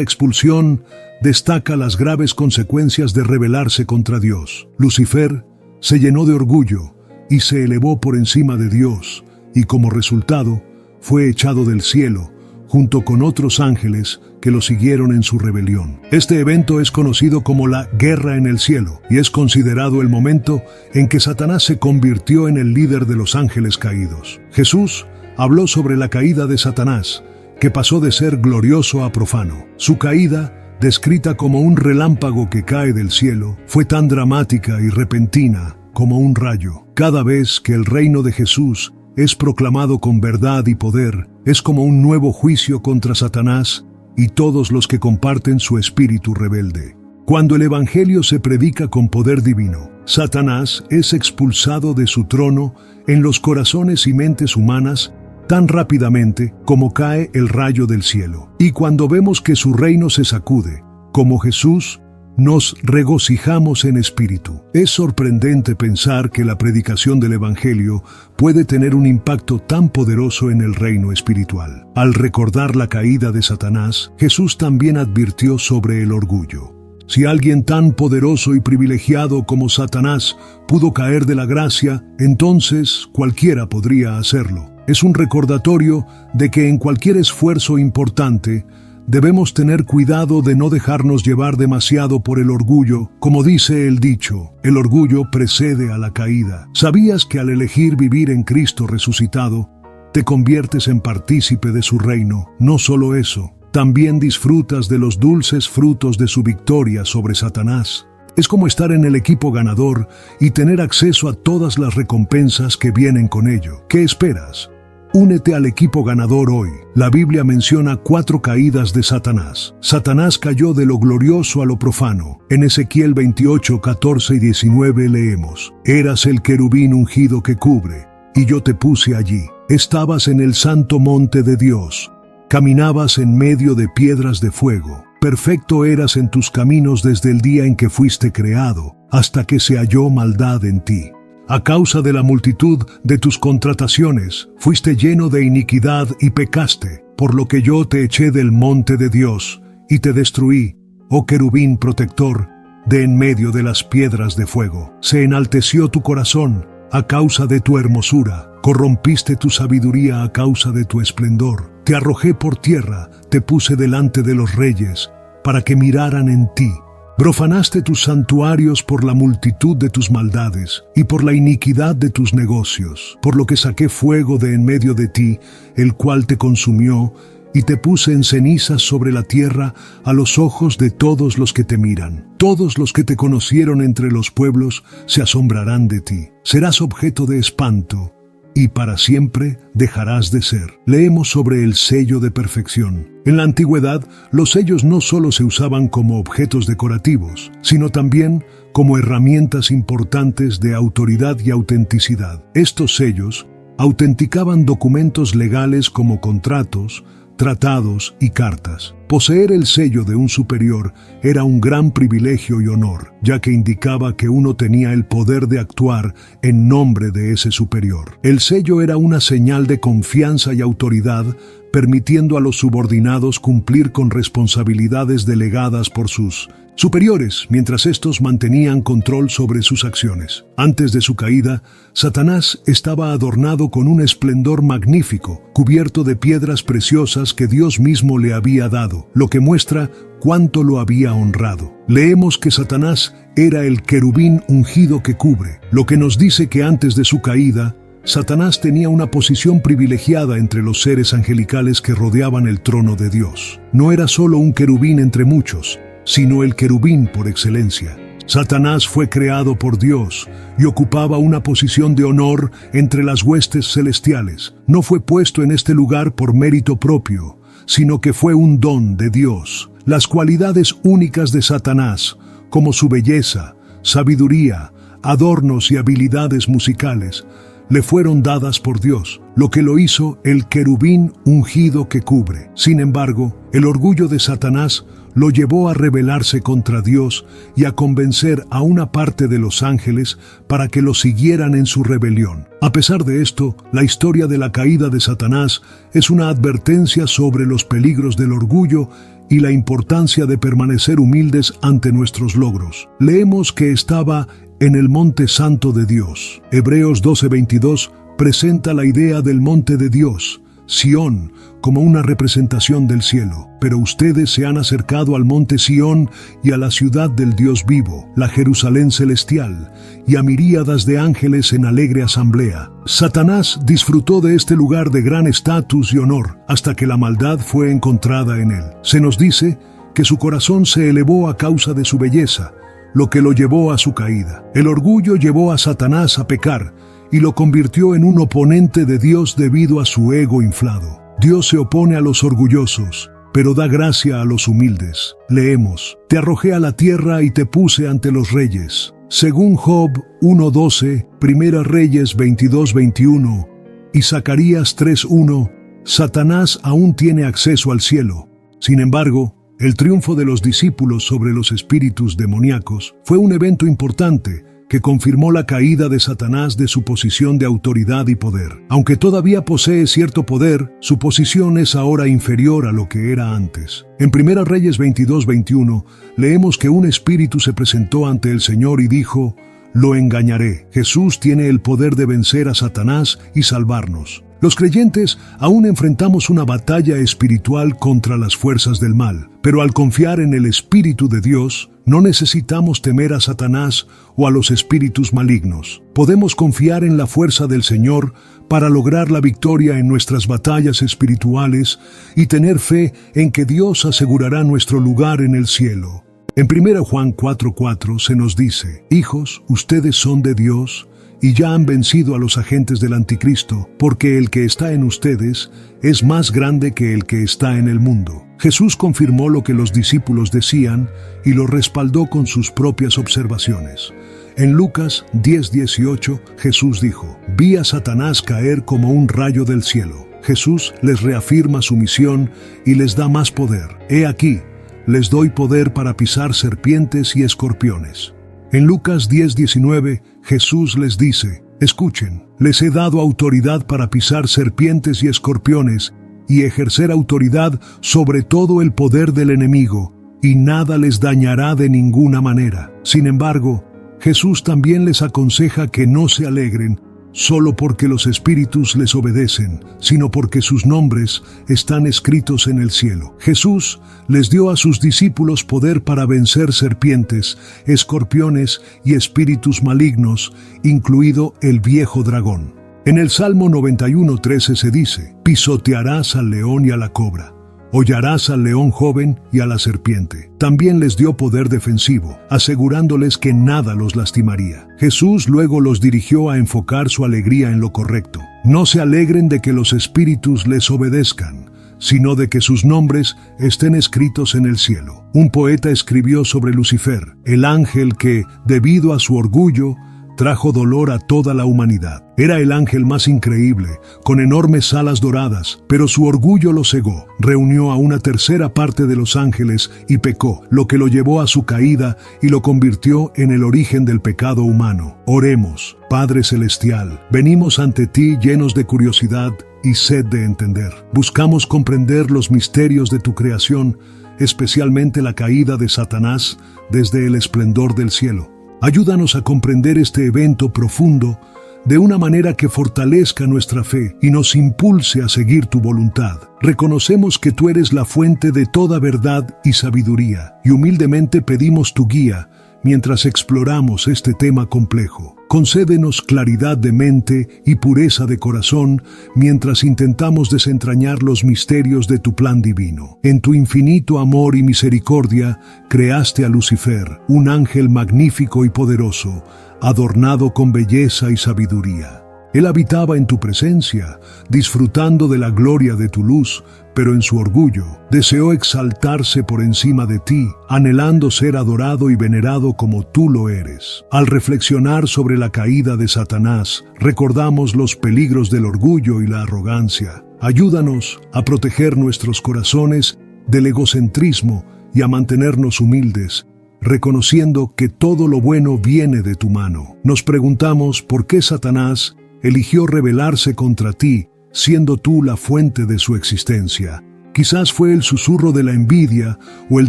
S1: expulsión destaca las graves consecuencias de rebelarse contra Dios. Lucifer se llenó de orgullo y se elevó por encima de Dios, y como resultado fue echado del cielo, junto con otros ángeles que lo siguieron en su rebelión. Este evento es conocido como la Guerra en el Cielo y es considerado el momento en que Satanás se convirtió en el líder de los ángeles caídos. Jesús habló sobre la caída de Satanás, que pasó de ser glorioso a profano. Su caída, descrita como un relámpago que cae del cielo, fue tan dramática y repentina como un rayo. Cada vez que el reino de Jesús es proclamado con verdad y poder, es como un nuevo juicio contra Satanás y todos los que comparten su espíritu rebelde. Cuando el Evangelio se predica con poder divino, Satanás es expulsado de su trono en los corazones y mentes humanas tan rápidamente como cae el rayo del cielo. Y cuando vemos que su reino se sacude, como Jesús, nos regocijamos en espíritu. Es sorprendente pensar que la predicación del Evangelio puede tener un impacto tan poderoso en el reino espiritual. Al recordar la caída de Satanás, Jesús también advirtió sobre el orgullo. Si alguien tan poderoso y privilegiado como Satanás pudo caer de la gracia, entonces cualquiera podría hacerlo. Es un recordatorio de que en cualquier esfuerzo importante, debemos tener cuidado de no dejarnos llevar demasiado por el orgullo. Como dice el dicho, el orgullo precede a la caída. ¿Sabías que al elegir vivir en Cristo resucitado, te conviertes en partícipe de su reino? No solo eso, también disfrutas de los dulces frutos de su victoria sobre Satanás. Es como estar en el equipo ganador y tener acceso a todas las recompensas que vienen con ello. ¿Qué esperas? Únete al equipo ganador hoy. La Biblia menciona 4 caídas de Satanás. Satanás cayó de lo glorioso a lo profano. En Ezequiel 28, 14 y 19 leemos: «Eras el querubín ungido que cubre, y yo te puse allí. Estabas en el santo monte de Dios. Caminabas en medio de piedras de fuego. Perfecto eras en tus caminos desde el día en que fuiste creado, hasta que se halló maldad en ti. A causa de la multitud de tus contrataciones, fuiste lleno de iniquidad y pecaste, por lo que yo te eché del monte de Dios, y te destruí, oh querubín protector, de en medio de las piedras de fuego. Se enalteció tu corazón a causa de tu hermosura, corrompiste tu sabiduría a causa de tu esplendor. Te arrojé por tierra, te puse delante de los reyes, para que miraran en ti. Profanaste tus santuarios por la multitud de tus maldades y por la iniquidad de tus negocios, por lo que saqué fuego de en medio de ti, el cual te consumió, y te puse en cenizas sobre la tierra a los ojos de todos los que te miran. Todos los que te conocieron entre los pueblos se asombrarán de ti. Serás objeto de espanto, y para siempre dejarás de ser. Leemos sobre el sello de perfección. En la antigüedad, los sellos no solo se usaban como objetos decorativos, sino también como herramientas importantes de autoridad y autenticidad. Estos sellos autenticaban documentos legales como contratos, tratados y cartas. Poseer el sello de un superior era un gran privilegio y honor, ya que indicaba que uno tenía el poder de actuar en nombre de ese superior. El sello era una señal de confianza y autoridad, permitiendo a los subordinados cumplir con responsabilidades delegadas por sus superiores, mientras estos mantenían control sobre sus acciones. Antes de su caída, Satanás estaba adornado con un esplendor magnífico, cubierto de piedras preciosas que Dios mismo le había dado, lo que muestra cuánto lo había honrado. Leemos que Satanás era el querubín ungido que cubre, lo que nos dice que antes de su caída, Satanás tenía una posición privilegiada entre los seres angelicales que rodeaban el trono de Dios. No era solo un querubín entre muchos, sino el querubín por excelencia. Satanás fue creado por Dios y ocupaba una posición de honor entre las huestes celestiales. No fue puesto en este lugar por mérito propio, sino que fue un don de Dios. Las cualidades únicas de Satanás, como su belleza, sabiduría, adornos y habilidades musicales, le fueron dadas por Dios, lo que lo hizo el querubín ungido que cubre. Sin embargo, el orgullo de Satanás lo llevó a rebelarse contra Dios y a convencer a una parte de los ángeles para que lo siguieran en su rebelión. A pesar de esto, la historia de la caída de Satanás es una advertencia sobre los peligros del orgullo y la importancia de permanecer humildes ante nuestros logros. Leemos que estaba en el monte santo de Dios. Hebreos 12:22 presenta la idea del monte de Dios, Sión, como una representación del cielo. Pero ustedes se han acercado al monte Sión y a la ciudad del Dios vivo, la Jerusalén celestial, y a miríadas de ángeles en alegre asamblea. Satanás disfrutó de este lugar de gran estatus y honor, hasta que la maldad fue encontrada en él. Se nos dice que su corazón se elevó a causa de su belleza, lo que lo llevó a su caída. El orgullo llevó a Satanás a pecar y lo convirtió en un oponente de Dios debido a su ego inflado. Dios se opone a los orgullosos, pero da gracia a los humildes. Leemos: te arrojé a la tierra y te puse ante los reyes. Según Job 1:12, Primera Reyes 22:21 y Zacarías 3:1, Satanás aún tiene acceso al cielo. Sin embargo, el triunfo de los discípulos sobre los espíritus demoníacos fue un evento importante que confirmó la caída de Satanás de su posición de autoridad y poder. Aunque todavía posee cierto poder, su posición es ahora inferior a lo que era antes. En Primera Reyes 22:21 leemos que un espíritu se presentó ante el Señor y dijo: «Lo engañaré». Jesús tiene el poder de vencer a Satanás y salvarnos. Los creyentes aún enfrentamos una batalla espiritual contra las fuerzas del mal, pero al confiar en el Espíritu de Dios, no necesitamos temer a Satanás o a los espíritus malignos. Podemos confiar en la fuerza del Señor para lograr la victoria en nuestras batallas espirituales y tener fe en que Dios asegurará nuestro lugar en el cielo. En 1 Juan 4:4 se nos dice: «Hijos, ustedes son de Dios y ya han vencido a los agentes del anticristo, porque el que está en ustedes es más grande que el que está en el mundo». Jesús confirmó lo que los discípulos decían y lo respaldó con sus propias observaciones. En Lucas 10:18, Jesús dijo: «Vi a Satanás caer como un rayo del cielo». Jesús les reafirma su misión y les da más poder. He aquí, les doy poder para pisar serpientes y escorpiones. En Lucas 10:19, Jesús les dice: escuchen, les he dado autoridad para pisar serpientes y escorpiones y ejercer autoridad sobre todo el poder del enemigo, y nada les dañará de ninguna manera. Sin embargo, Jesús también les aconseja que no se alegren solo porque los espíritus les obedecen, sino porque sus nombres están escritos en el cielo. Jesús les dio a sus discípulos poder para vencer serpientes, escorpiones y espíritus malignos, incluido el viejo dragón. En el Salmo 91:13 se dice: pisotearás al león y a la cobra, hollarás al león joven y a la serpiente. También les dio poder defensivo, asegurándoles que nada los lastimaría. Jesús luego los dirigió a enfocar su alegría en lo correcto. No se alegren de que los espíritus les obedezcan, sino de que sus nombres estén escritos en el cielo. Un poeta escribió sobre Lucifer, el ángel que, debido a su orgullo, trajo dolor a toda la humanidad. Era el ángel más increíble, con enormes alas doradas, pero su orgullo lo cegó. Reunió a una tercera parte de los ángeles y pecó, lo que lo llevó a su caída y lo convirtió en el origen del pecado humano. Oremos. Padre Celestial, venimos ante ti llenos de curiosidad y sed de entender. Buscamos comprender los misterios de tu creación, especialmente la caída de Satanás desde el esplendor del cielo. Ayúdanos a comprender este evento profundo de una manera que fortalezca nuestra fe y nos impulse a seguir tu voluntad. Reconocemos que tú eres la fuente de toda verdad y sabiduría, y humildemente pedimos tu guía mientras exploramos este tema complejo. Concédenos claridad de mente y pureza de corazón mientras intentamos desentrañar los misterios de tu plan divino. En tu infinito amor y misericordia, creaste a Lucifer, un ángel magnífico y poderoso, adornado con belleza y sabiduría. Él habitaba en tu presencia, disfrutando de la gloria de tu luz, pero en su orgullo deseó exaltarse por encima de ti, anhelando ser adorado y venerado como tú lo eres. Al reflexionar sobre la caída de Satanás, recordamos los peligros del orgullo y la arrogancia. Ayúdanos a proteger nuestros corazones del egocentrismo y a mantenernos humildes, reconociendo que todo lo bueno viene de tu mano. Nos preguntamos por qué Satanás eligió rebelarse contra ti, siendo tú la fuente de su existencia. Quizás fue el susurro de la envidia o el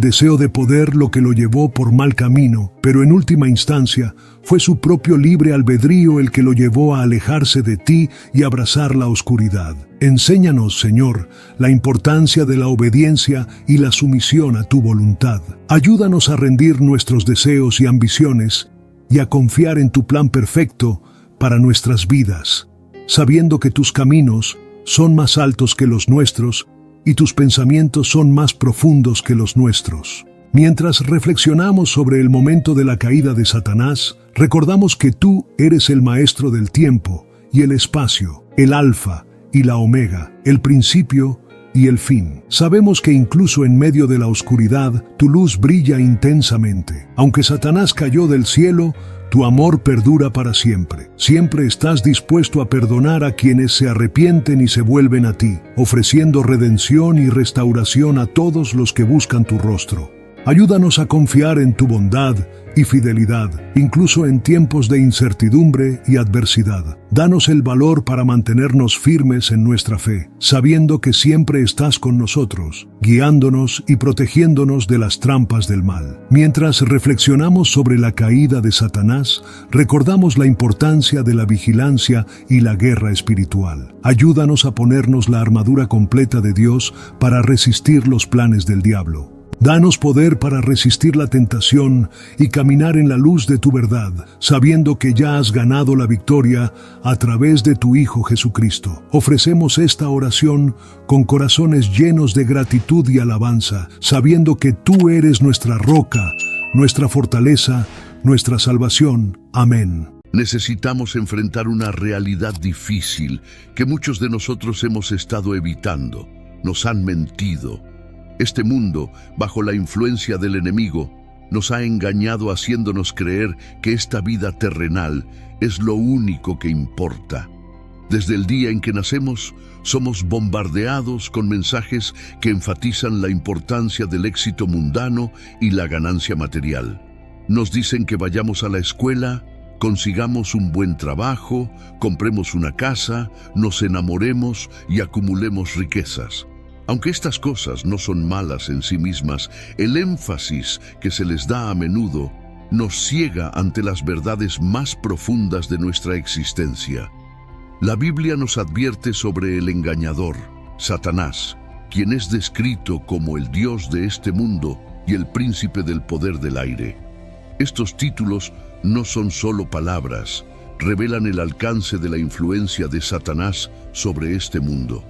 S1: deseo de poder lo que lo llevó por mal camino, pero en última instancia fue su propio libre albedrío el que lo llevó a alejarse de ti y abrazar la oscuridad. Enséñanos, Señor, la importancia de la obediencia y la sumisión a tu voluntad. Ayúdanos a rendir nuestros deseos y ambiciones y a confiar en tu plan perfecto para nuestras vidas, sabiendo que tus caminos son más altos que los nuestros y tus pensamientos son más profundos que los nuestros. Mientras reflexionamos sobre el momento de la caída de Satanás, recordamos que tú eres el maestro del tiempo y el espacio, el alfa y la omega, el principio y el fin. Sabemos que incluso en medio de la oscuridad, tu luz brilla intensamente. Aunque Satanás cayó del cielo, tu amor perdura para siempre. Siempre estás dispuesto a perdonar a quienes se arrepienten y se vuelven a ti, ofreciendo redención y restauración a todos los que buscan tu rostro. Ayúdanos a confiar en tu bondad y fidelidad, incluso en tiempos de incertidumbre y adversidad. Danos el valor para mantenernos firmes en nuestra fe, sabiendo que siempre estás con nosotros, guiándonos y protegiéndonos de las trampas del mal. Mientras reflexionamos sobre la caída de Satanás, recordamos la importancia de la vigilancia y la guerra espiritual. Ayúdanos a ponernos la armadura completa de Dios para resistir los planes del diablo. Danos poder para resistir la tentación y caminar en la luz de tu verdad, sabiendo que ya has ganado la victoria a través de tu Hijo Jesucristo. Ofrecemos esta oración con corazones llenos de gratitud y alabanza, sabiendo que tú eres nuestra roca, nuestra fortaleza, nuestra salvación. Amén.
S2: Necesitamos enfrentar una realidad difícil que muchos de nosotros hemos estado evitando. Nos han mentido. Este mundo, bajo la influencia del enemigo, nos ha engañado haciéndonos creer que esta vida terrenal es lo único que importa. Desde el día en que nacemos, somos bombardeados con mensajes que enfatizan la importancia del éxito mundano y la ganancia material. Nos dicen que vayamos a la escuela, consigamos un buen trabajo, compremos una casa, nos enamoremos y acumulemos riquezas. Aunque estas cosas no son malas en sí mismas, el énfasis que se les da a menudo nos ciega ante las verdades más profundas de nuestra existencia. La Biblia nos advierte sobre el engañador, Satanás, quien es descrito como el Dios de este mundo y el príncipe del poder del aire. Estos títulos no son solo palabras, revelan el alcance de la influencia de Satanás sobre este mundo.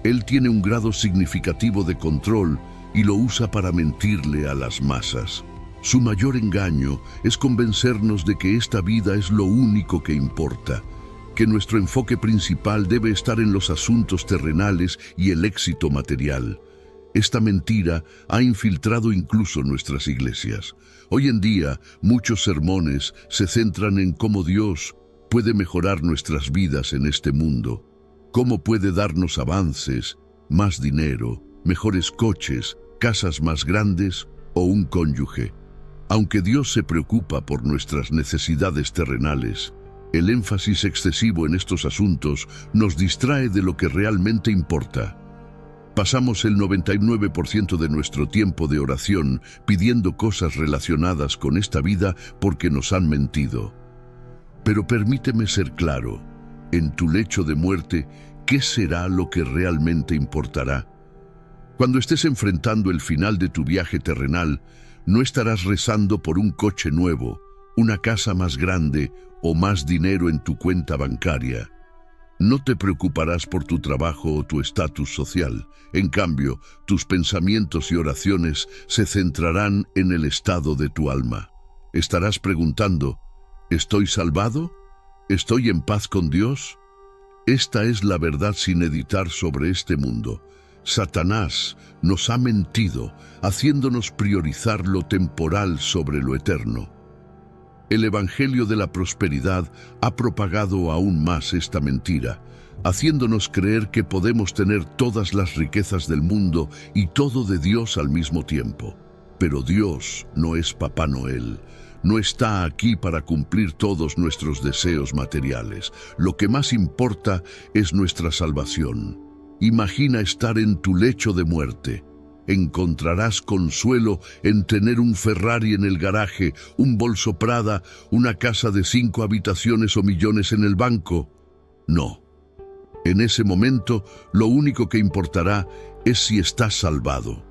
S2: Él tiene un grado significativo de control y lo usa para mentirle a las masas. Su mayor engaño es convencernos de que esta vida es lo único que importa, que nuestro enfoque principal debe estar en los asuntos terrenales y el éxito material. Esta mentira ha infiltrado incluso nuestras iglesias. Hoy en día, muchos sermones se centran en cómo Dios puede mejorar nuestras vidas en este mundo, cómo puede darnos avances, más dinero, mejores coches, casas más grandes o un cónyuge. Aunque Dios se preocupa por nuestras necesidades terrenales, el énfasis excesivo en estos asuntos nos distrae de lo que realmente importa. Pasamos el 99% de nuestro tiempo de oración pidiendo cosas relacionadas con esta vida porque nos han mentido. Pero permíteme ser claro, en tu lecho de muerte, ¿qué será lo que realmente importará? Cuando estés enfrentando el final de tu viaje terrenal, no estarás rezando por un coche nuevo, una casa más grande o más dinero en tu cuenta bancaria. No te preocuparás por tu trabajo o tu estatus social. En cambio, tus pensamientos y oraciones se centrarán en el estado de tu alma. Estarás preguntando, ¿estoy salvado? ¿Estoy en paz con Dios? Esta es la verdad sin editar sobre este mundo. Satanás nos ha mentido, haciéndonos priorizar lo temporal sobre lo eterno. El Evangelio de la prosperidad ha propagado aún más esta mentira, haciéndonos creer que podemos tener todas las riquezas del mundo y todo de Dios al mismo tiempo. Pero Dios no es Papá Noel. No está aquí para cumplir todos nuestros deseos materiales. Lo que más importa es nuestra salvación. Imagina estar en tu lecho de muerte. ¿Encontrarás consuelo en tener un Ferrari en el garaje, un bolso Prada, una casa de 5 habitaciones o millones en el banco? No. En ese momento, lo único que importará es si estás salvado.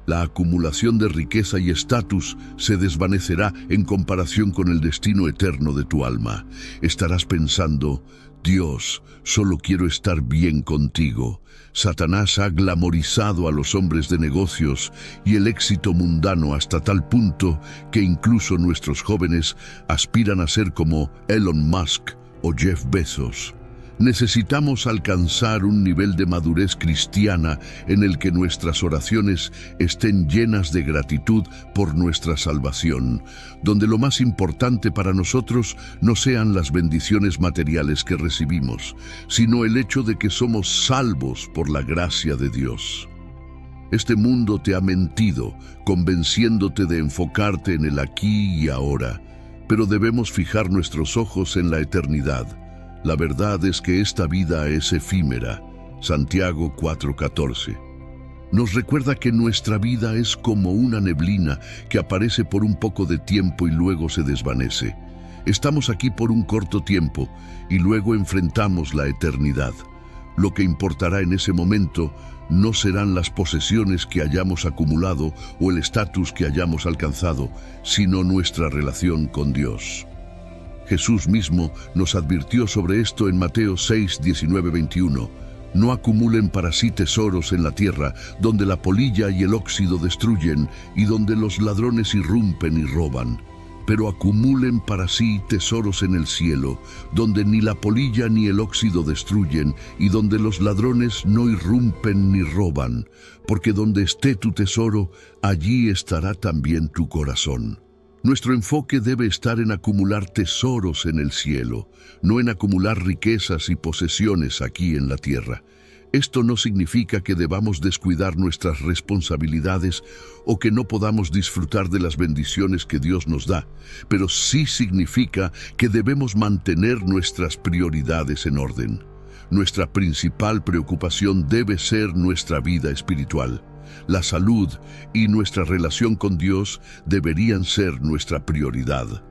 S2: La acumulación de riqueza y estatus se desvanecerá en comparación con el destino eterno de tu alma. Estarás pensando, Dios, solo quiero estar bien contigo. Satanás ha glamorizado a los hombres de negocios y el éxito mundano hasta tal punto que incluso nuestros jóvenes aspiran a ser como Elon Musk o Jeff Bezos. Necesitamos alcanzar un nivel de madurez cristiana en el que nuestras oraciones estén llenas de gratitud por nuestra salvación, donde lo más importante para nosotros no sean las bendiciones materiales que recibimos, sino el hecho de que somos salvos por la gracia de Dios. Este mundo te ha mentido, convenciéndote de enfocarte en el aquí y ahora, pero debemos fijar nuestros ojos en la eternidad. La verdad es que esta vida es efímera. Santiago 4:14. Nos recuerda que nuestra vida es como una neblina que aparece por un poco de tiempo y luego se desvanece. Estamos aquí por un corto tiempo y luego enfrentamos la eternidad. Lo que importará en ese momento no serán las posesiones que hayamos acumulado o el estatus que hayamos alcanzado, sino nuestra relación con Dios. Jesús mismo nos advirtió sobre esto en Mateo 6, 19, 21. No acumulen para sí tesoros en la tierra, donde la polilla y el óxido destruyen, y donde los ladrones irrumpen y roban. Pero acumulen para sí tesoros en el cielo, donde ni la polilla ni el óxido destruyen, y donde los ladrones no irrumpen ni roban. Porque donde esté tu tesoro, allí estará también tu corazón. Nuestro enfoque debe estar en acumular tesoros en el cielo, no en acumular riquezas y posesiones aquí en la tierra. Esto no significa que debamos descuidar nuestras responsabilidades o que no podamos disfrutar de las bendiciones que Dios nos da, pero sí significa que debemos mantener nuestras prioridades en orden. Nuestra principal preocupación debe ser nuestra vida espiritual. La salud y nuestra relación con Dios deberían ser nuestra prioridad.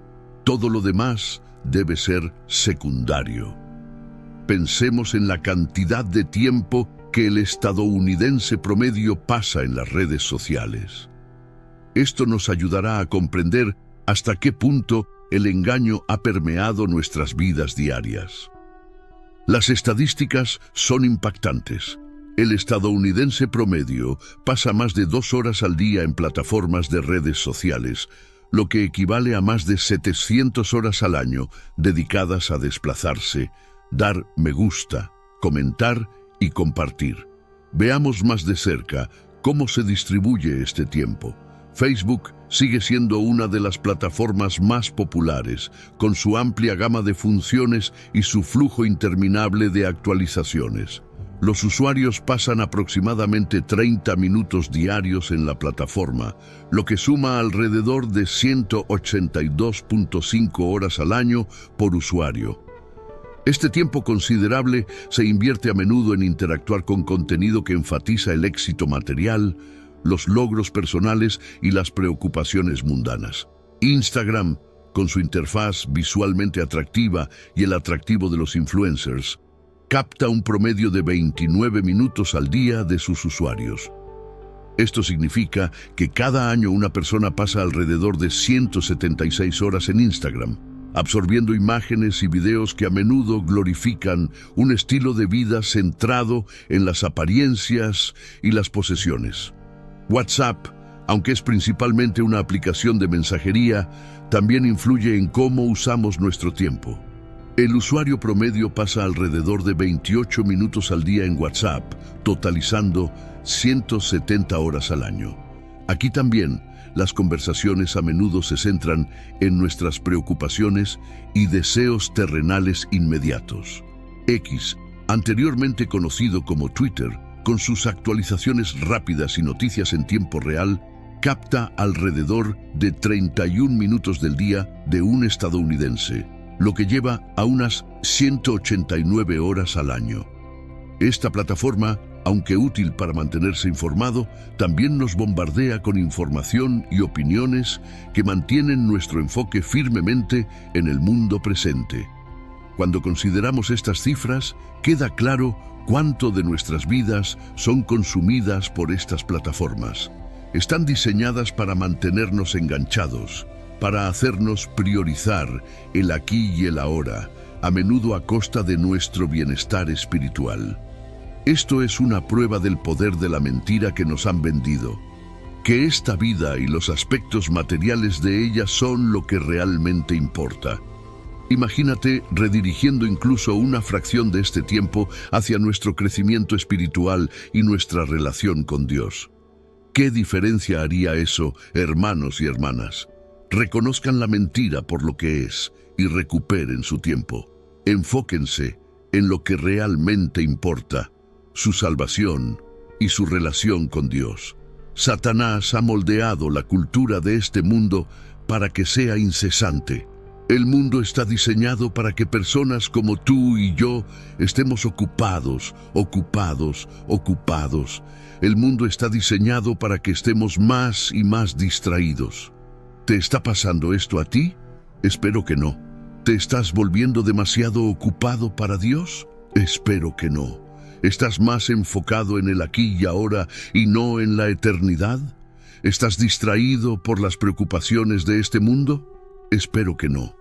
S2: Todo lo demás debe ser secundario. Pensemos en la cantidad de tiempo que el estadounidense promedio pasa en las redes sociales. Esto nos ayudará a comprender hasta qué punto el engaño ha permeado nuestras vidas diarias. Las estadísticas son impactantes. El estadounidense promedio pasa más de 2 horas al día en plataformas de redes sociales, lo que equivale a más de 700 horas al año dedicadas a desplazarse, dar me gusta, comentar y compartir. Veamos más de cerca cómo se distribuye este tiempo. Facebook sigue siendo una de las plataformas más populares, con su amplia gama de funciones y su flujo interminable de actualizaciones. Los usuarios pasan aproximadamente 30 minutos diarios en la plataforma, lo que suma alrededor de 182.5 horas al año por usuario. Este tiempo considerable se invierte a menudo en interactuar con contenido que enfatiza el éxito material, los logros personales y las preocupaciones mundanas. Instagram, con su interfaz visualmente atractiva y el atractivo de los influencers, capta un promedio de 29 minutos al día de sus usuarios. Esto significa que cada año una persona pasa alrededor de 176 horas en Instagram, absorbiendo imágenes y videos que a menudo glorifican un estilo de vida centrado en las apariencias y las posesiones. WhatsApp, aunque es principalmente una aplicación de mensajería, también influye en cómo usamos nuestro tiempo. El usuario promedio pasa alrededor de 28 minutos al día en WhatsApp, totalizando 170 horas al año. Aquí también, las conversaciones a menudo se centran en nuestras preocupaciones y deseos terrenales inmediatos. X, anteriormente conocido como Twitter, con sus actualizaciones rápidas y noticias en tiempo real, capta alrededor de 31 minutos del día de un estadounidense, lo que lleva a unas 189 horas al año. Esta plataforma, aunque útil para mantenerse informado, también nos bombardea con información y opiniones que mantienen nuestro enfoque firmemente en el mundo presente. Cuando consideramos estas cifras, queda claro cuánto de nuestras vidas son consumidas por estas plataformas. Están diseñadas para mantenernos enganchados, para hacernos priorizar el aquí y el ahora, a menudo a costa de nuestro bienestar espiritual. Esto es una prueba del poder de la mentira que nos han vendido, que esta vida y los aspectos materiales de ella son lo que realmente importa. Imagínate redirigiendo incluso una fracción de este tiempo hacia nuestro crecimiento espiritual y nuestra relación con Dios. ¿Qué diferencia haría eso, hermanos y hermanas? Reconozcan la mentira por lo que es y recuperen su tiempo. Enfóquense en lo que realmente importa, su salvación y su relación con Dios. Satanás ha moldeado la cultura de este mundo para que sea incesante. El mundo está diseñado para que personas como tú y yo estemos ocupados. El mundo está diseñado para que estemos más y más distraídos. ¿Te está pasando esto a ti? Espero que no. ¿Te estás volviendo demasiado ocupado para Dios? Espero que no. ¿Estás más enfocado en el aquí y ahora y no en la eternidad? ¿Estás distraído por las preocupaciones de este mundo? Espero que no.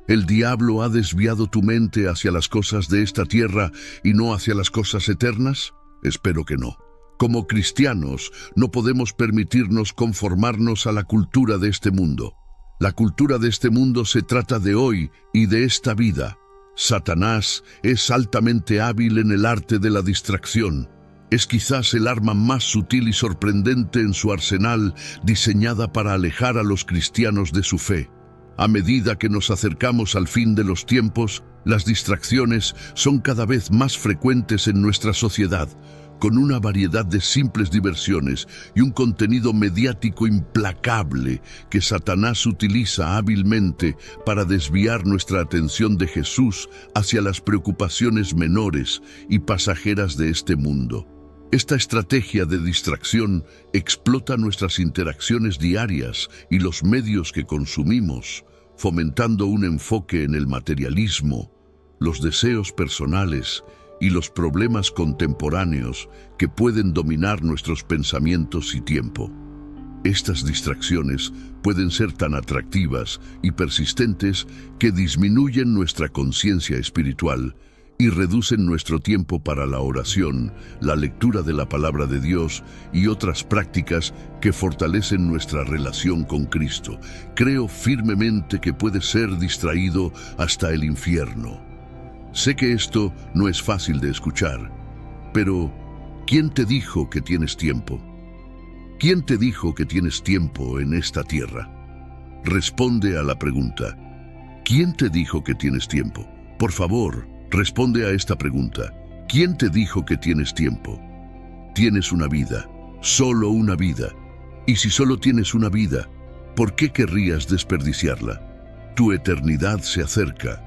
S2: ¿El diablo ha desviado tu mente hacia las cosas de esta tierra y no hacia las cosas eternas? Espero que no. Como cristianos, no podemos permitirnos conformarnos a la cultura de este mundo. La cultura de este mundo se trata de hoy y de esta vida. Satanás es altamente hábil en el arte de la distracción. Es quizás el arma más sutil y sorprendente en su arsenal, diseñada para alejar a los cristianos de su fe. A medida que nos acercamos al fin de los tiempos, las distracciones son cada vez más frecuentes en nuestra sociedad, con una variedad de simples diversiones y un contenido mediático implacable que Satanás utiliza hábilmente para desviar nuestra atención de Jesús hacia las preocupaciones menores y pasajeras de este mundo. Esta estrategia de distracción explota nuestras interacciones diarias y los medios que consumimos, fomentando un enfoque en el materialismo, los deseos personales y los problemas contemporáneos que pueden dominar nuestros pensamientos y tiempo. Estas distracciones pueden ser tan atractivas y persistentes que disminuyen nuestra conciencia espiritual y reducen nuestro tiempo para la oración, la lectura de la palabra de Dios y otras prácticas que fortalecen nuestra relación con Cristo. Creo firmemente que puede ser distraído hasta el infierno. Sé que esto no es fácil de escuchar, pero ¿quién te dijo que tienes tiempo? ¿Quién te dijo que tienes tiempo en esta tierra? Responde a la pregunta. ¿Quién te dijo que tienes tiempo? Por favor, responde a esta pregunta. ¿Quién te dijo que tienes tiempo? Tienes una vida, solo una vida. Y si solo tienes una vida, ¿por qué querrías desperdiciarla? Tu eternidad se acerca.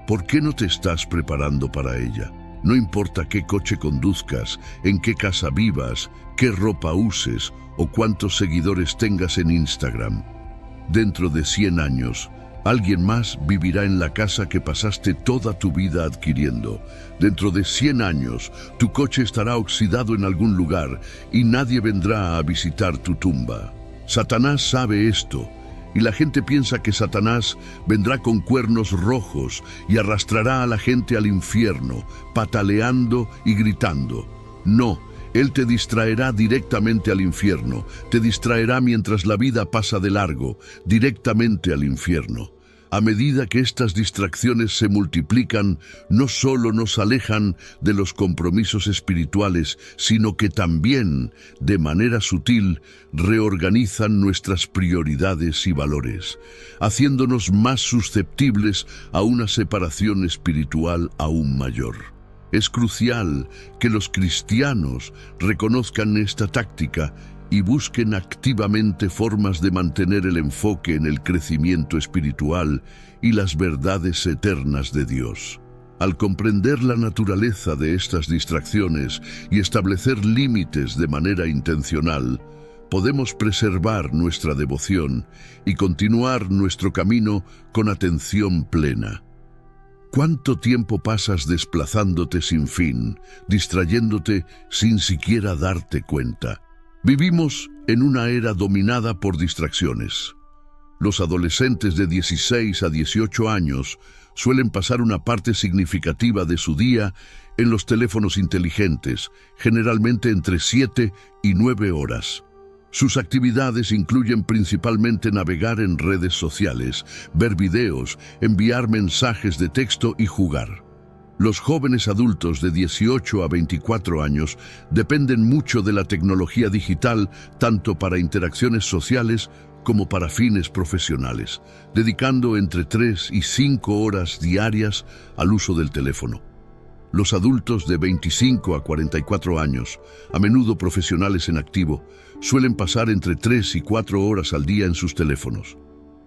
S2: ¿Por qué no te estás preparando para ella? No importa qué coche conduzcas, en qué casa vivas, qué ropa uses o cuántos seguidores tengas en Instagram. Dentro de 100 años, alguien más vivirá en la casa que pasaste toda tu vida adquiriendo. Dentro de 100 años, tu coche estará oxidado en algún lugar y nadie vendrá a visitar tu tumba. Satanás sabe esto. Y la gente piensa que Satanás vendrá con cuernos rojos y arrastrará a la gente al infierno, pataleando y gritando. No, él te distraerá directamente al infierno, te distraerá mientras la vida pasa de largo, directamente al infierno. A medida que estas distracciones se multiplican, no solo nos alejan de los compromisos espirituales, sino que también, de manera sutil, reorganizan nuestras prioridades y valores, haciéndonos más susceptibles a una separación espiritual aún mayor. Es crucial que los cristianos reconozcan esta táctica y busquen activamente formas de mantener el enfoque en el crecimiento espiritual y las verdades eternas de Dios. Al comprender la naturaleza de estas distracciones y establecer límites de manera intencional, podemos preservar nuestra devoción y continuar nuestro camino con atención plena. ¿Cuánto tiempo pasas desplazándote sin fin, distrayéndote sin siquiera darte cuenta? Vivimos en una era dominada por distracciones. Los adolescentes de 16 a 18 años suelen pasar una parte significativa de su día en los teléfonos inteligentes, generalmente entre 7 y 9 horas. Sus actividades incluyen principalmente navegar en redes sociales, ver videos, enviar mensajes de texto y jugar. Los jóvenes adultos de 18 a 24 años dependen mucho de la tecnología digital tanto para interacciones sociales como para fines profesionales, dedicando entre 3 y 5 horas diarias al uso del teléfono. Los adultos de 25 a 44 años, a menudo profesionales en activo, suelen pasar entre 3 y 4 horas al día en sus teléfonos.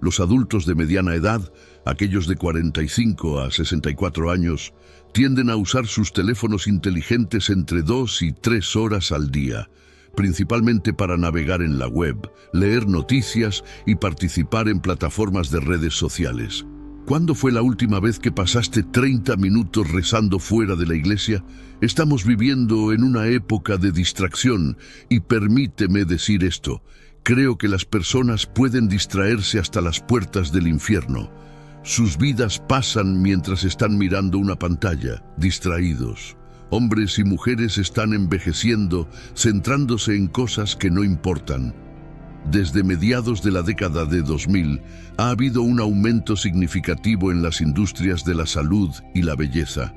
S2: Los adultos de mediana edad, aquellos de 45 a 64 años, tienden a usar sus teléfonos inteligentes entre 2 y 3 horas al día, principalmente para navegar en la web, leer noticias y participar en plataformas de redes sociales. ¿Cuándo fue la última vez que pasaste 30 minutos rezando fuera de la iglesia? Estamos viviendo en una época de distracción y permíteme decir esto. Creo que las personas pueden distraerse hasta las puertas del infierno. Sus vidas pasan mientras están mirando una pantalla, distraídos. Hombres y mujeres están envejeciendo, centrándose en cosas que no importan. Desde mediados de la década de 2000, ha habido un aumento significativo en las industrias de la salud y la belleza.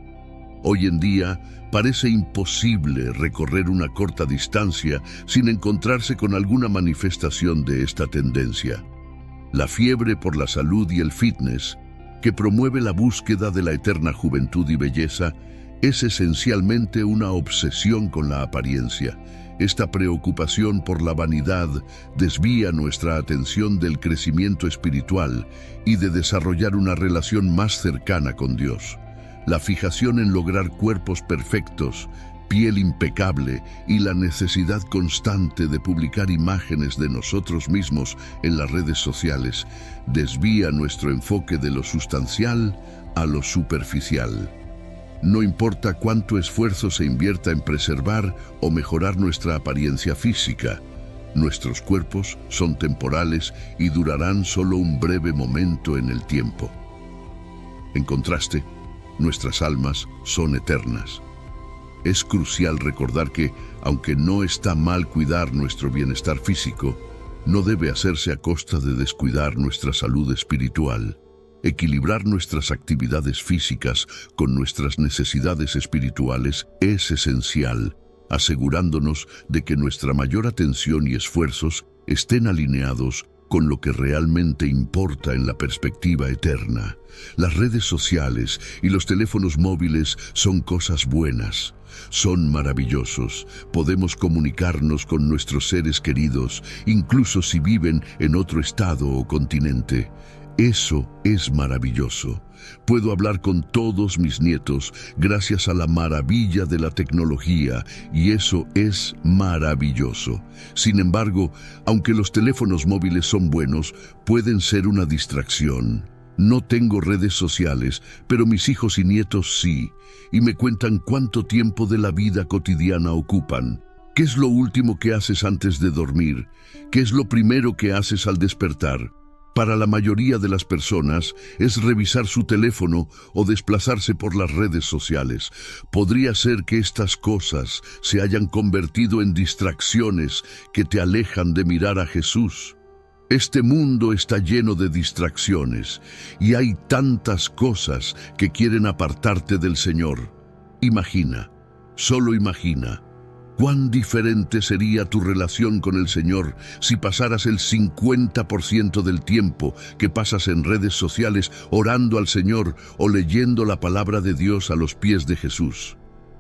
S2: Hoy en día parece imposible recorrer una corta distancia sin encontrarse con alguna manifestación de esta tendencia. La fiebre por la salud y el fitness, que promueve la búsqueda de la eterna juventud y belleza, es esencialmente una obsesión con la apariencia. Esta preocupación por la vanidad desvía nuestra atención del crecimiento espiritual y de desarrollar una relación más cercana con Dios. La fijación en lograr cuerpos perfectos, piel impecable y la necesidad constante de publicar imágenes de nosotros mismos en las redes sociales desvía nuestro enfoque de lo sustancial a lo superficial. No importa cuánto esfuerzo se invierta en preservar o mejorar nuestra apariencia física, nuestros cuerpos son temporales y durarán solo un breve momento en el tiempo. En contraste, nuestras almas son eternas. Es crucial recordar que, aunque no está mal cuidar nuestro bienestar físico, no debe hacerse a costa de descuidar nuestra salud espiritual. Equilibrar nuestras actividades físicas con nuestras necesidades espirituales es esencial, asegurándonos de que nuestra mayor atención y esfuerzos estén alineados con lo que realmente importa en la perspectiva eterna. Las redes sociales y los teléfonos móviles son cosas buenas, son maravillosos. Podemos comunicarnos con nuestros seres queridos, incluso si viven en otro estado o continente. Eso es maravilloso. Puedo hablar con todos mis nietos gracias a la maravilla de la tecnología y eso es maravilloso. Sin embargo, aunque los teléfonos móviles son buenos, pueden ser una distracción. No tengo redes sociales, pero mis hijos y nietos sí, y me cuentan cuánto tiempo de la vida cotidiana ocupan. ¿Qué es lo último que haces antes de dormir? ¿Qué es lo primero que haces al despertar? Para la mayoría de las personas es revisar su teléfono o desplazarse por las redes sociales. Podría ser que estas cosas se hayan convertido en distracciones que te alejan de mirar a Jesús. Este mundo está lleno de distracciones y hay tantas cosas que quieren apartarte del Señor. Imagina, solo imagina, ¿cuán diferente sería tu relación con el Señor si pasaras el 50% del tiempo que pasas en redes sociales orando al Señor o leyendo la palabra de Dios a los pies de Jesús?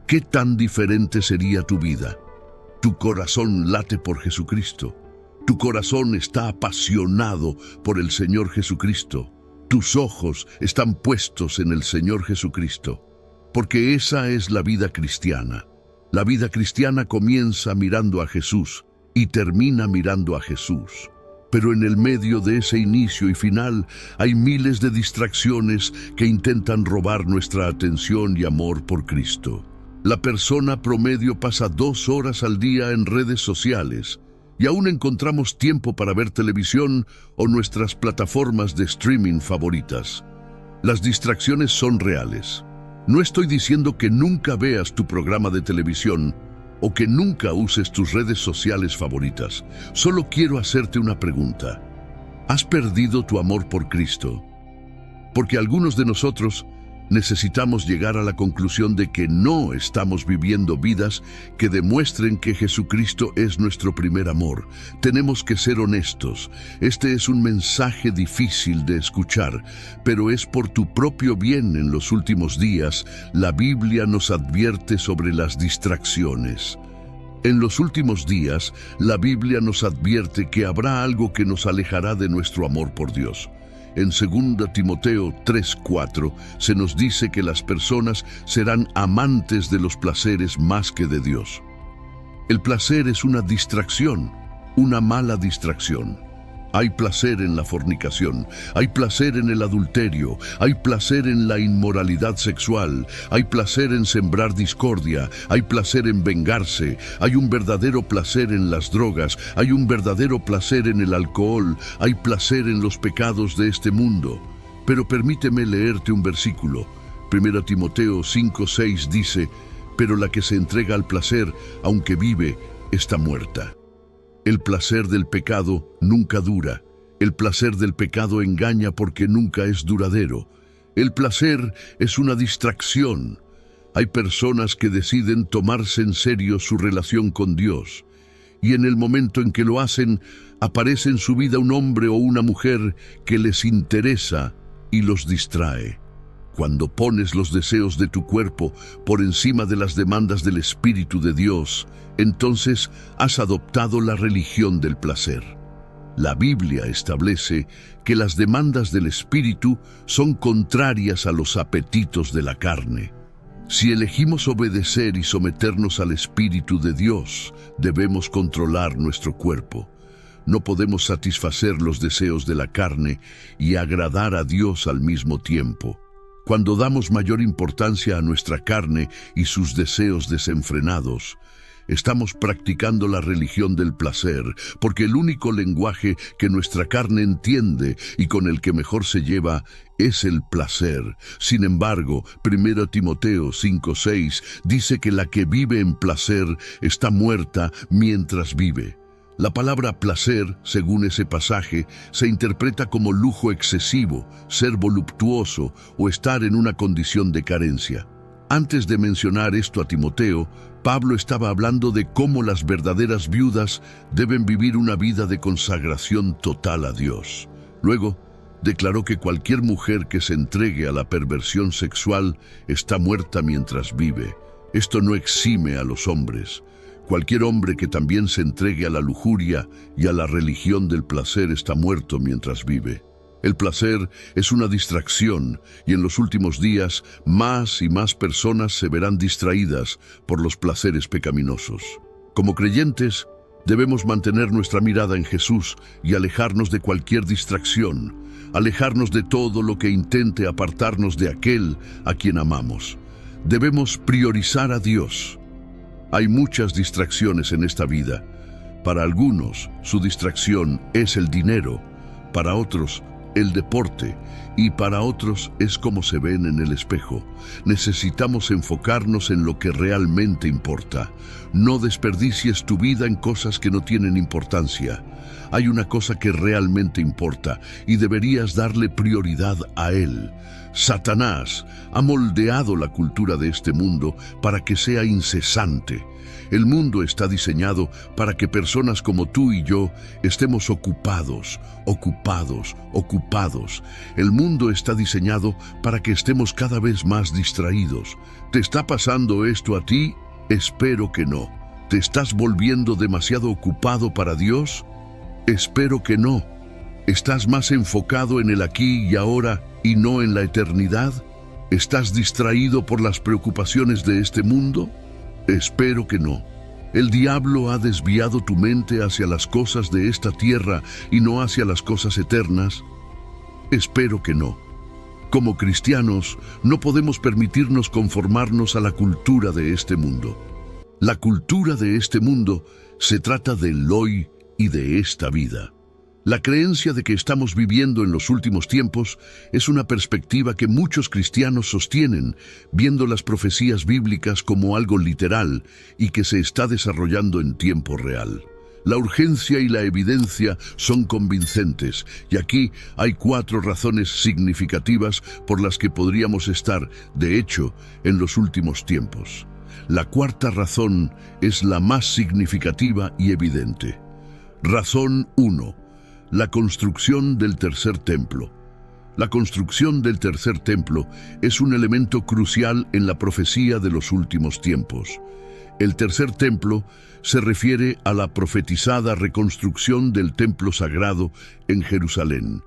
S2: ¿Qué tan diferente sería tu vida? Tu corazón late por Jesucristo. Tu corazón está apasionado por el Señor Jesucristo. Tus ojos están puestos en el Señor Jesucristo. Porque esa es la vida cristiana. La vida cristiana comienza mirando a Jesús y termina mirando a Jesús. Pero en el medio de ese inicio y final hay miles de distracciones que intentan robar nuestra atención y amor por Cristo. La persona promedio pasa 2 horas al día en redes sociales y aún encontramos tiempo para ver televisión o nuestras plataformas de streaming favoritas. Las distracciones son reales. No estoy diciendo que nunca veas tu programa de televisión o que nunca uses tus redes sociales favoritas. Solo quiero hacerte una pregunta. ¿Has perdido tu amor por Cristo? Porque algunos de nosotros necesitamos llegar a la conclusión de que no estamos viviendo vidas que demuestren que Jesucristo es nuestro primer amor. Tenemos que ser honestos. Este es un mensaje difícil de escuchar, pero es por tu propio bien. En los últimos días, la Biblia nos advierte sobre las distracciones. En los últimos días, la Biblia nos advierte que habrá algo que nos alejará de nuestro amor por Dios. En 2 Timoteo 3:4 se nos dice que las personas serán amantes de los placeres más que de Dios. El placer es una distracción, una mala distracción. Hay placer en la fornicación, hay placer en el adulterio, hay placer en la inmoralidad sexual, hay placer en sembrar discordia, hay placer en vengarse, hay un verdadero placer en las drogas, hay un verdadero placer en el alcohol, hay placer en los pecados de este mundo. Pero permíteme leerte un versículo. 1 Timoteo 5:6 dice, pero la que se entrega al placer, aunque vive, está muerta. El placer del pecado nunca dura. El placer del pecado engaña porque nunca es duradero. El placer es una distracción. Hay personas que deciden tomarse en serio su relación con Dios, y en el momento en que lo hacen, aparece en su vida un hombre o una mujer que les interesa y los distrae. Cuando pones los deseos de tu cuerpo por encima de las demandas del Espíritu de Dios, entonces has adoptado la religión del placer. La Biblia establece que las demandas del Espíritu son contrarias a los apetitos de la carne. Si elegimos obedecer y someternos al Espíritu de Dios, debemos controlar nuestro cuerpo. No podemos satisfacer los deseos de la carne y agradar a Dios al mismo tiempo. Cuando damos mayor importancia a nuestra carne y sus deseos desenfrenados, estamos practicando la religión del placer, porque el único lenguaje que nuestra carne entiende y con el que mejor se lleva es el placer. Sin embargo, 1 Timoteo 5:6 dice que la que vive en placer está muerta mientras vive. La palabra placer, según ese pasaje, se interpreta como lujo excesivo, ser voluptuoso o estar en una condición de carencia. Antes de mencionar esto a Timoteo, Pablo estaba hablando de cómo las verdaderas viudas deben vivir una vida de consagración total a Dios. Luego, declaró que cualquier mujer que se entregue a la perversión sexual está muerta mientras vive. Esto no exime a los hombres. Cualquier hombre que también se entregue a la lujuria y a la religión del placer está muerto mientras vive. El placer es una distracción y en los últimos días más y más personas se verán distraídas por los placeres pecaminosos. Como creyentes, debemos mantener nuestra mirada en Jesús y alejarnos de cualquier distracción, alejarnos de todo lo que intente apartarnos de aquel a quien amamos. Debemos priorizar a Dios. Hay muchas distracciones en esta vida. Para algunos, su distracción es el dinero, para otros, el deporte, y para otros es como se ven en el espejo. Necesitamos enfocarnos en lo que realmente importa. No desperdicies tu vida en cosas que no tienen importancia. Hay una cosa que realmente importa y deberías darle prioridad a él. Satanás ha moldeado la cultura de este mundo para que sea incesante. El mundo está diseñado para que personas como tú y yo estemos ocupados. El mundo está diseñado para que estemos cada vez más distraídos. ¿Te está pasando esto a ti? Espero que no. ¿Te estás volviendo demasiado ocupado para Dios? Espero que no. ¿Estás más enfocado en el aquí y ahora y no en la eternidad? ¿Estás distraído por las preocupaciones de este mundo? Espero que no. El diablo ha desviado tu mente hacia las cosas de esta tierra y no hacia las cosas eternas. Espero que no. Como cristianos, no podemos permitirnos conformarnos a la cultura de este mundo. La cultura de este mundo se trata del hoy y de esta vida. La creencia de que estamos viviendo en los últimos tiempos es una perspectiva que muchos cristianos sostienen, viendo las profecías bíblicas como algo literal y que se está desarrollando en tiempo real. La urgencia y la evidencia son convincentes, y aquí hay 4 razones significativas por las que podríamos estar, de hecho, en los últimos tiempos. La 4ª razón es la más significativa y evidente. Razón 1. La construcción del tercer templo. La construcción del tercer templo es un elemento crucial en la profecía de los últimos tiempos. El tercer templo se refiere a la profetizada reconstrucción del templo sagrado en Jerusalén.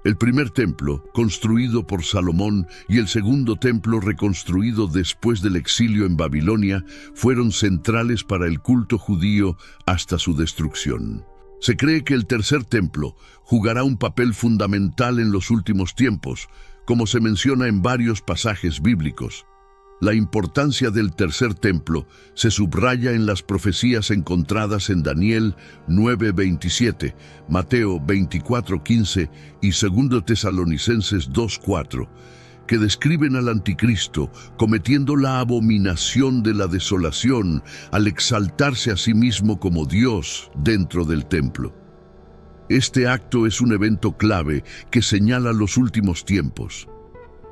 S2: El primer templo, construido por Salomón, y el segundo templo, reconstruido después del exilio en Babilonia, fueron centrales para el culto judío hasta su destrucción. Se cree que el tercer templo jugará un papel fundamental en los últimos tiempos, como se menciona en varios pasajes bíblicos. La importancia del tercer templo se subraya en las profecías encontradas en Daniel 9:27, Mateo 24:15 y 2 Tesalonicenses 2:4, que describen al anticristo cometiendo la abominación de la desolación al exaltarse a sí mismo como Dios dentro del templo. Este acto es un evento clave que señala los últimos tiempos.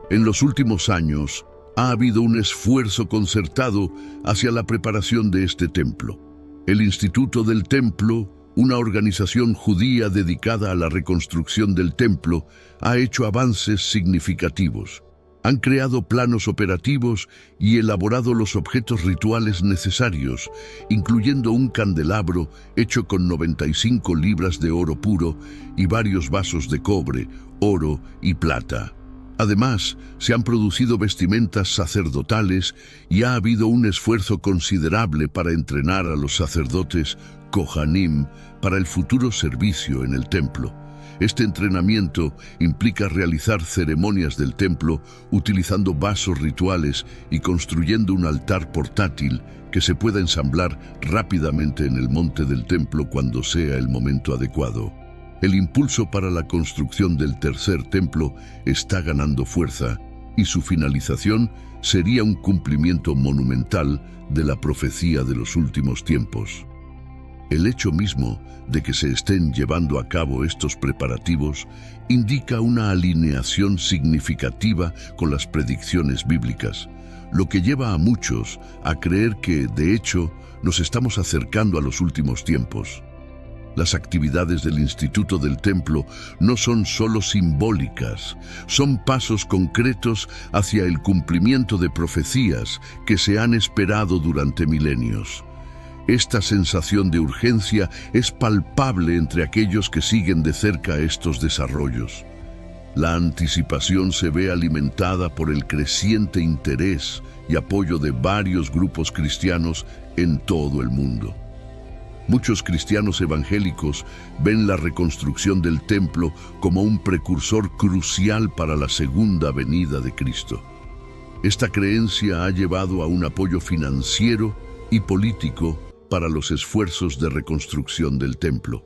S2: En los últimos años, ha habido un esfuerzo concertado hacia la preparación de este templo. El Instituto del Templo, una organización judía dedicada a la reconstrucción del templo, ha hecho avances significativos. Han creado planos operativos y elaborado los objetos rituales necesarios, incluyendo un candelabro hecho con 95 libras de oro puro y varios vasos de cobre, oro y plata. Además, se han producido vestimentas sacerdotales y ha habido un esfuerzo considerable para entrenar a los sacerdotes Kohanim para el futuro servicio en el templo. Este entrenamiento implica realizar ceremonias del templo utilizando vasos rituales y construyendo un altar portátil que se pueda ensamblar rápidamente en el monte del templo cuando sea el momento adecuado. El impulso para la construcción del tercer templo está ganando fuerza y su finalización sería un cumplimiento monumental de la profecía de los últimos tiempos. El hecho mismo de que se estén llevando a cabo estos preparativos indica una alineación significativa con las predicciones bíblicas, lo que lleva a muchos a creer que, de hecho, nos estamos acercando a los últimos tiempos. Las actividades del Instituto del Templo no son solo simbólicas, son pasos concretos hacia el cumplimiento de profecías que se han esperado durante milenios. Esta sensación de urgencia es palpable entre aquellos que siguen de cerca estos desarrollos. La anticipación se ve alimentada por el creciente interés y apoyo de varios grupos cristianos en todo el mundo. Muchos cristianos evangélicos ven la reconstrucción del templo como un precursor crucial para la segunda venida de Cristo. Esta creencia ha llevado a un apoyo financiero y político para los esfuerzos de reconstrucción del templo.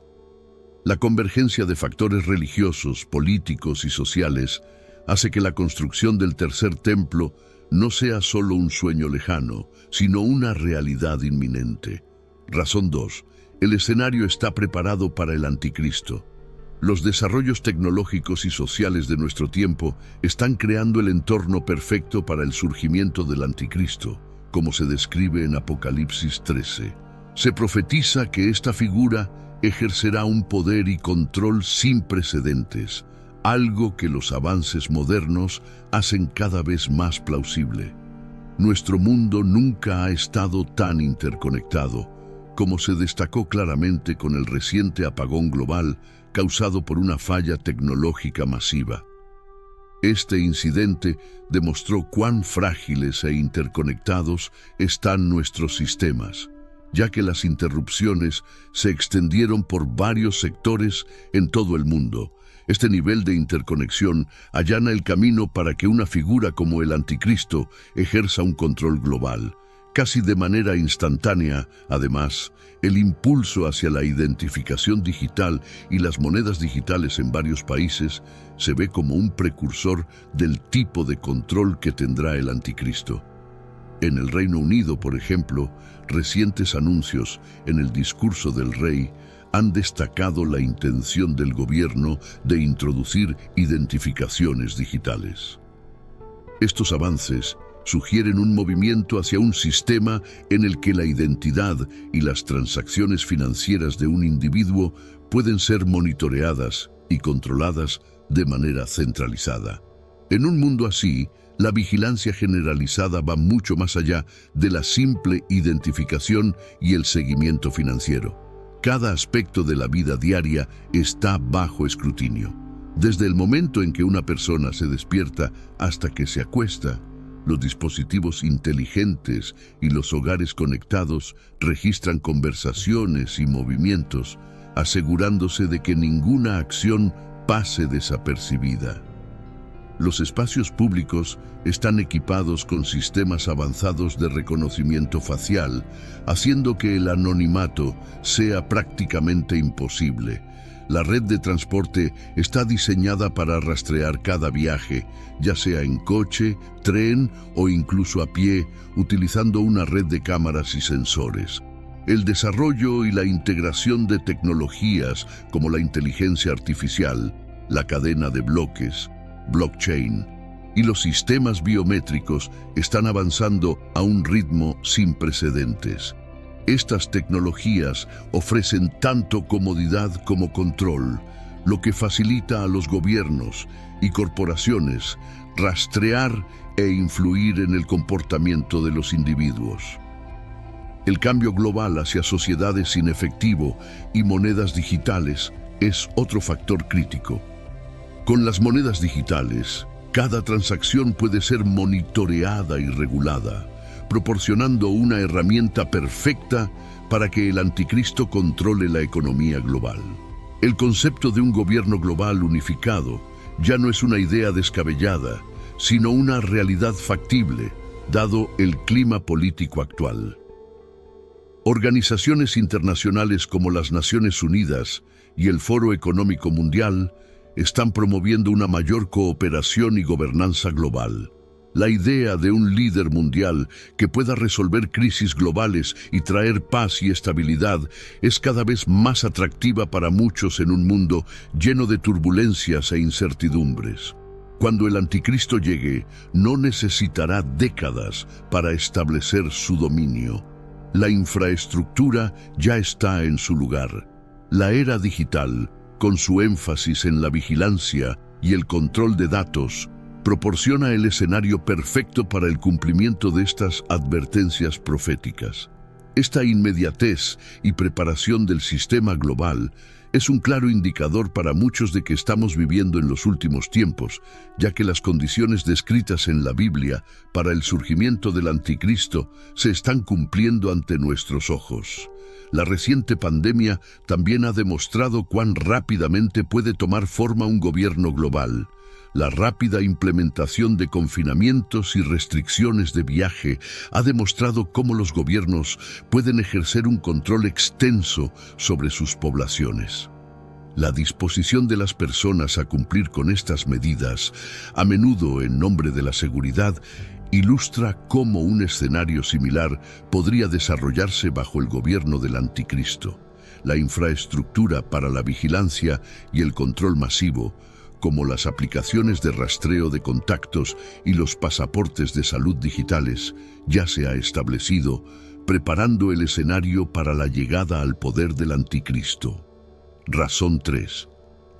S2: La convergencia de factores religiosos, políticos y sociales hace que la construcción del tercer templo no sea solo un sueño lejano, sino una realidad inminente. Razón 2. El escenario está preparado para el anticristo. Los desarrollos tecnológicos y sociales de nuestro tiempo están creando el entorno perfecto para el surgimiento del anticristo, como se describe en Apocalipsis 13. Se profetiza que esta figura ejercerá un poder y control sin precedentes, algo que los avances modernos hacen cada vez más plausible. Nuestro mundo nunca ha estado tan interconectado, como se destacó claramente con el reciente apagón global causado por una falla tecnológica masiva. Este incidente demostró cuán frágiles e interconectados están nuestros sistemas, ya que las interrupciones se extendieron por varios sectores en todo el mundo. Este nivel de interconexión allana el camino para que una figura como el anticristo ejerza un control global. Casi de manera instantánea, además, el impulso hacia la identificación digital y las monedas digitales en varios países se ve como un precursor del tipo de control que tendrá el anticristo. En el Reino Unido, por ejemplo, recientes anuncios en el discurso del rey han destacado la intención del gobierno de introducir identificaciones digitales. Estos avances sugieren un movimiento hacia un sistema en el que la identidad y las transacciones financieras de un individuo pueden ser monitoreadas y controladas de manera centralizada. En un mundo así, la vigilancia generalizada va mucho más allá de la simple identificación y el seguimiento financiero. Cada aspecto de la vida diaria está bajo escrutinio. Desde el momento en que una persona se despierta hasta que se acuesta, los dispositivos inteligentes y los hogares conectados registran conversaciones y movimientos, asegurándose de que ninguna acción pase desapercibida. Los espacios públicos están equipados con sistemas avanzados de reconocimiento facial, haciendo que el anonimato sea prácticamente imposible. La red de transporte está diseñada para rastrear cada viaje, ya sea en coche, tren o incluso a pie, utilizando una red de cámaras y sensores. El desarrollo y la integración de tecnologías como la inteligencia artificial, la cadena de bloques, blockchain, y los sistemas biométricos están avanzando a un ritmo sin precedentes. Estas tecnologías ofrecen tanto comodidad como control, lo que facilita a los gobiernos y corporaciones rastrear e influir en el comportamiento de los individuos. El cambio global hacia sociedades sin efectivo y monedas digitales es otro factor crítico. Con las monedas digitales, cada transacción puede ser monitoreada y regulada, proporcionando una herramienta perfecta para que el anticristo controle la economía global. El concepto de un gobierno global unificado ya no es una idea descabellada, sino una realidad factible, dado el clima político actual. Organizaciones internacionales como las Naciones Unidas y el Foro Económico Mundial están promoviendo una mayor cooperación y gobernanza global. La idea de un líder mundial que pueda resolver crisis globales y traer paz y estabilidad es cada vez más atractiva para muchos en un mundo lleno de turbulencias e incertidumbres. Cuando el anticristo llegue, no necesitará décadas para establecer su dominio. La infraestructura ya está en su lugar. La era digital, con su énfasis en la vigilancia y el control de datos, proporciona el escenario perfecto para el cumplimiento de estas advertencias proféticas. Esta inmediatez y preparación del sistema global es un claro indicador para muchos de que estamos viviendo en los últimos tiempos, ya que las condiciones descritas en la Biblia para el surgimiento del anticristo se están cumpliendo ante nuestros ojos. La reciente pandemia también ha demostrado cuán rápidamente puede tomar forma un gobierno global. La rápida implementación de confinamientos y restricciones de viaje ha demostrado cómo los gobiernos pueden ejercer un control extenso sobre sus poblaciones. La disposición de las personas a cumplir con estas medidas, a menudo en nombre de la seguridad, ilustra cómo un escenario similar podría desarrollarse bajo el gobierno del anticristo. La infraestructura para la vigilancia y el control masivo, como las aplicaciones de rastreo de contactos y los pasaportes de salud digitales, ya se ha establecido, preparando el escenario para la llegada al poder del anticristo. Razón 3.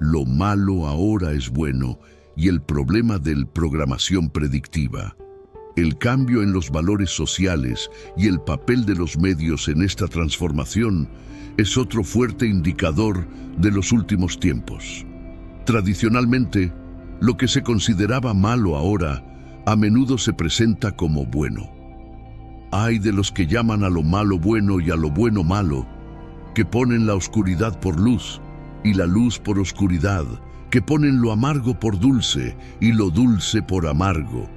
S2: Lo malo ahora es bueno y el problema del programación predictiva. El cambio en los valores sociales y el papel de los medios en esta transformación es otro fuerte indicador de los últimos tiempos. Tradicionalmente, lo que se consideraba malo ahora, a menudo se presenta como bueno. Hay de los que llaman a lo malo bueno y a lo bueno malo, que ponen la oscuridad por luz y la luz por oscuridad, que ponen lo amargo por dulce y lo dulce por amargo.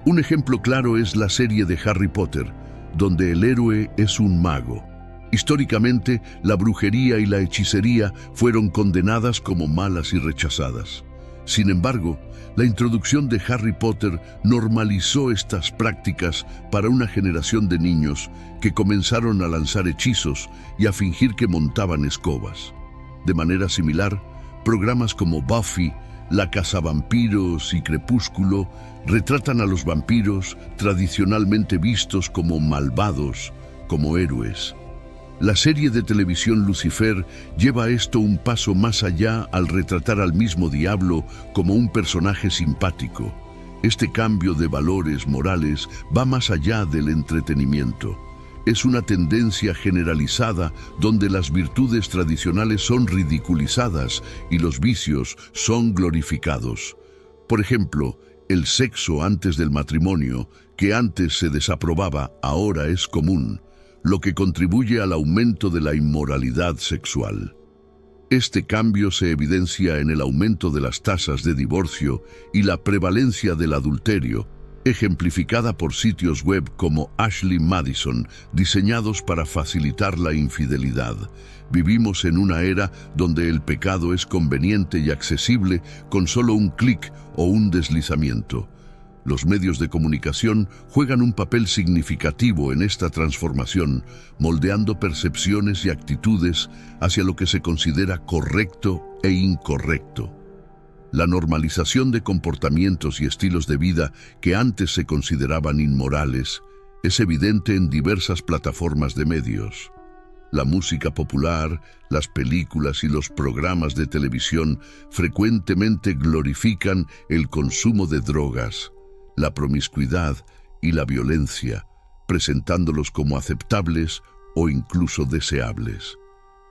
S2: Un ejemplo claro es la serie de Harry Potter, donde el héroe es un mago. Históricamente, la brujería y la hechicería fueron condenadas como malas y rechazadas. Sin embargo, la introducción de Harry Potter normalizó estas prácticas para una generación de niños que comenzaron a lanzar hechizos y a fingir que montaban escobas. De manera similar, programas como Buffy, La Cazavampiros y Crepúsculo retratan a los vampiros tradicionalmente vistos como malvados, como héroes. La serie de televisión Lucifer lleva esto un paso más allá al retratar al mismo diablo como un personaje simpático. Este cambio de valores morales va más allá del entretenimiento. Es una tendencia generalizada donde las virtudes tradicionales son ridiculizadas y los vicios son glorificados. Por ejemplo, el sexo antes del matrimonio, que antes se desaprobaba, ahora es común, lo que contribuye al aumento de la inmoralidad sexual. Este cambio se evidencia en el aumento de las tasas de divorcio y la prevalencia del adulterio, ejemplificada por sitios web como Ashley Madison, diseñados para facilitar la infidelidad. Vivimos en una era donde el pecado es conveniente y accesible con solo un clic o un deslizamiento. Los medios de comunicación juegan un papel significativo en esta transformación, moldeando percepciones y actitudes hacia lo que se considera correcto e incorrecto. La normalización de comportamientos y estilos de vida que antes se consideraban inmorales es evidente en diversas plataformas de medios. La música popular, las películas y los programas de televisión frecuentemente glorifican el consumo de drogas, la promiscuidad y la violencia, presentándolos como aceptables o incluso deseables.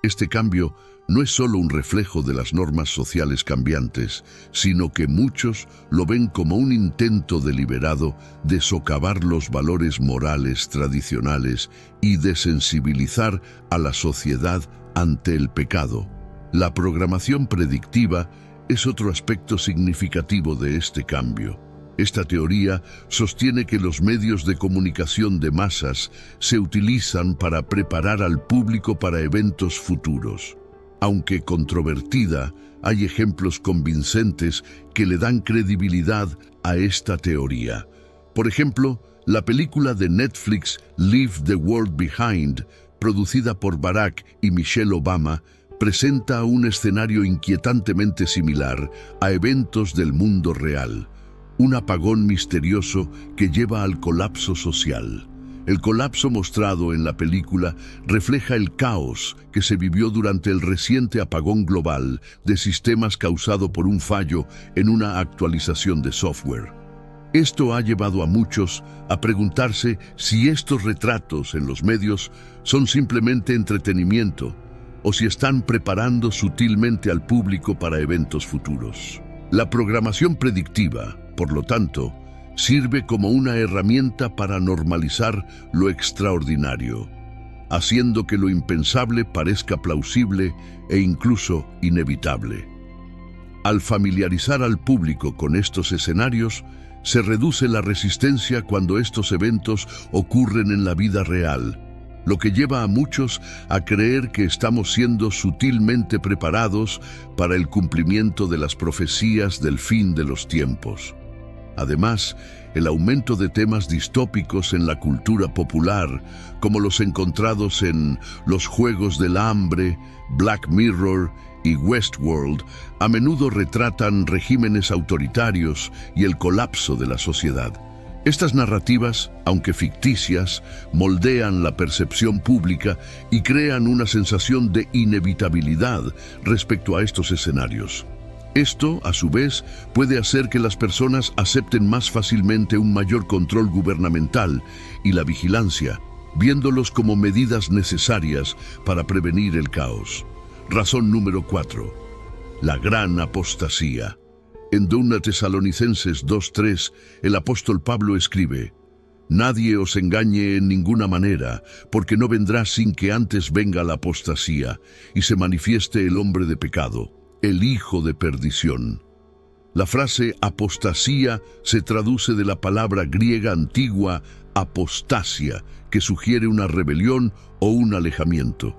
S2: Este cambio no es solo un reflejo de las normas sociales cambiantes, sino que muchos lo ven como un intento deliberado de socavar los valores morales tradicionales y de sensibilizar a la sociedad ante el pecado. La programación predictiva es otro aspecto significativo de este cambio. Esta teoría sostiene que los medios de comunicación de masas se utilizan para preparar al público para eventos futuros. Aunque controvertida, hay ejemplos convincentes que le dan credibilidad a esta teoría. Por ejemplo, la película de Netflix Leave the World Behind, producida por Barack y Michelle Obama, presenta un escenario inquietantemente similar a eventos del mundo real. Un apagón misterioso que lleva al colapso social. El colapso mostrado en la película refleja el caos que se vivió durante el reciente apagón global de sistemas causado por un fallo en una actualización de software. Esto ha llevado a muchos a preguntarse si estos retratos en los medios son simplemente entretenimiento o si están preparando sutilmente al público para eventos futuros. La programación predictiva, por lo tanto, sirve como una herramienta para normalizar lo extraordinario, haciendo que lo impensable parezca plausible e incluso inevitable. Al familiarizar al público con estos escenarios, se reduce la resistencia cuando estos eventos ocurren en la vida real, lo que lleva a muchos a creer que estamos siendo sutilmente preparados para el cumplimiento de las profecías del fin de los tiempos. Además, el aumento de temas distópicos en la cultura popular, como los encontrados en Los Juegos del Hambre, Black Mirror y Westworld, a menudo retratan regímenes autoritarios y el colapso de la sociedad. Estas narrativas, aunque ficticias, moldean la percepción pública y crean una sensación de inevitabilidad respecto a estos escenarios. Esto, a su vez, puede hacer que las personas acepten más fácilmente un mayor control gubernamental y la vigilancia, viéndolos como medidas necesarias para prevenir el caos. Razón número 4. La gran apostasía. En 2 Tesalonicenses 2:3, el apóstol Pablo escribe: «Nadie os engañe en ninguna manera, porque no vendrá sin que antes venga la apostasía y se manifieste el hombre de pecado, el hijo de perdición». La frase apostasía se traduce de la palabra griega antigua apostasia, que sugiere una rebelión o un alejamiento.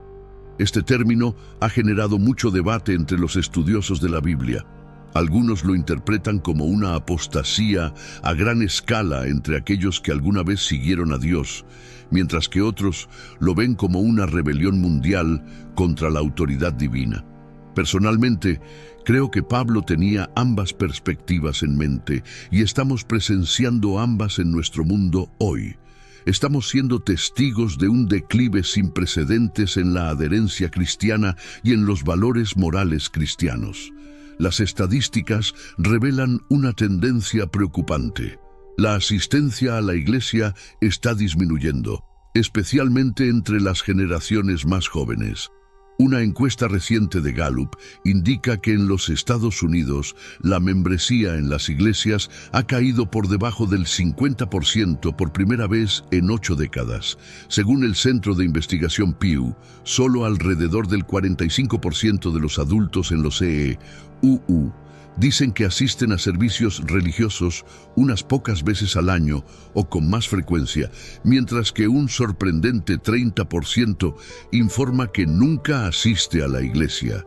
S2: Este término ha generado mucho debate entre los estudiosos de la Biblia. Algunos lo interpretan como una apostasía a gran escala entre aquellos que alguna vez siguieron a Dios, mientras que otros lo ven como una rebelión mundial contra la autoridad divina. Personalmente, creo que Pablo tenía ambas perspectivas en mente y estamos presenciando ambas en nuestro mundo hoy. Estamos siendo testigos de un declive sin precedentes en la adherencia cristiana y en los valores morales cristianos. Las estadísticas revelan una tendencia preocupante. La asistencia a la iglesia está disminuyendo, especialmente entre las generaciones más jóvenes. Una encuesta reciente de Gallup indica que en los Estados Unidos la membresía en las iglesias ha caído por debajo del 50% por primera vez en 8 décadas. Según el Centro de Investigación Pew, solo alrededor del 45% de los adultos en los EUU dicen que asisten a servicios religiosos unas pocas veces al año o con más frecuencia, mientras que un sorprendente 30% informa que nunca asiste a la iglesia.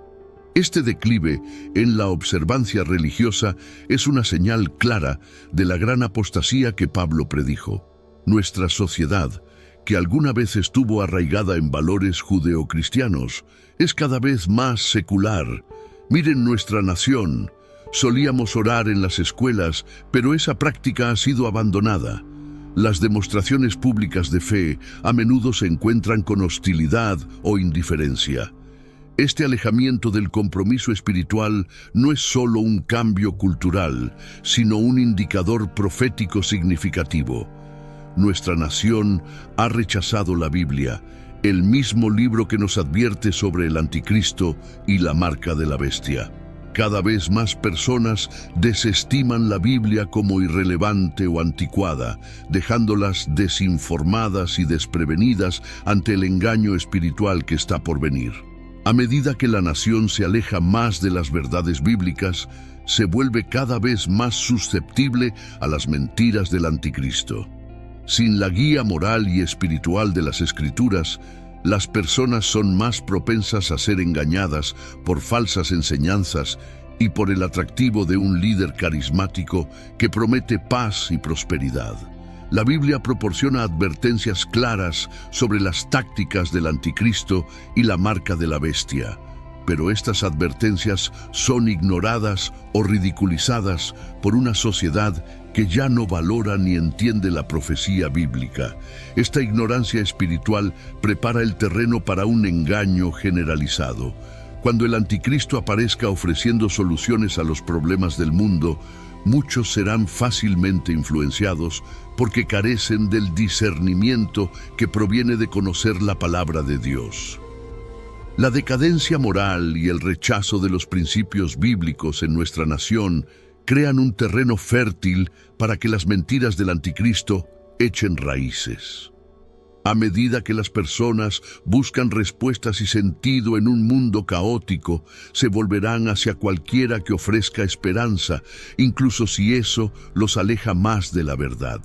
S2: Este declive en la observancia religiosa es una señal clara de la gran apostasía que Pablo predijo. Nuestra sociedad, que alguna vez estuvo arraigada en valores judeocristianos, es cada vez más secular. Miren nuestra nación. Solíamos orar en las escuelas, pero esa práctica ha sido abandonada. Las demostraciones públicas de fe a menudo se encuentran con hostilidad o indiferencia. Este alejamiento del compromiso espiritual no es solo un cambio cultural, sino un indicador profético significativo. Nuestra nación ha rechazado la Biblia, el mismo libro que nos advierte sobre el anticristo y la marca de la bestia. Cada vez más personas desestiman la Biblia como irrelevante o anticuada, dejándolas desinformadas y desprevenidas ante el engaño espiritual que está por venir. A medida que la nación se aleja más de las verdades bíblicas, se vuelve cada vez más susceptible a las mentiras del anticristo. Sin la guía moral y espiritual de las Escrituras, las personas son más propensas a ser engañadas por falsas enseñanzas y por el atractivo de un líder carismático que promete paz y prosperidad. La Biblia proporciona advertencias claras sobre las tácticas del anticristo y la marca de la bestia, pero estas advertencias son ignoradas o ridiculizadas por una sociedad que ya no valora ni entiende la profecía bíblica. Esta ignorancia espiritual prepara el terreno para un engaño generalizado. Cuando el anticristo aparezca ofreciendo soluciones a los problemas del mundo, muchos serán fácilmente influenciados porque carecen del discernimiento que proviene de conocer la palabra de Dios. La decadencia moral y el rechazo de los principios bíblicos en nuestra nación crean un terreno fértil para que las mentiras del anticristo echen raíces. A medida que las personas buscan respuestas y sentido en un mundo caótico, se volverán hacia cualquiera que ofrezca esperanza, incluso si eso los aleja más de la verdad.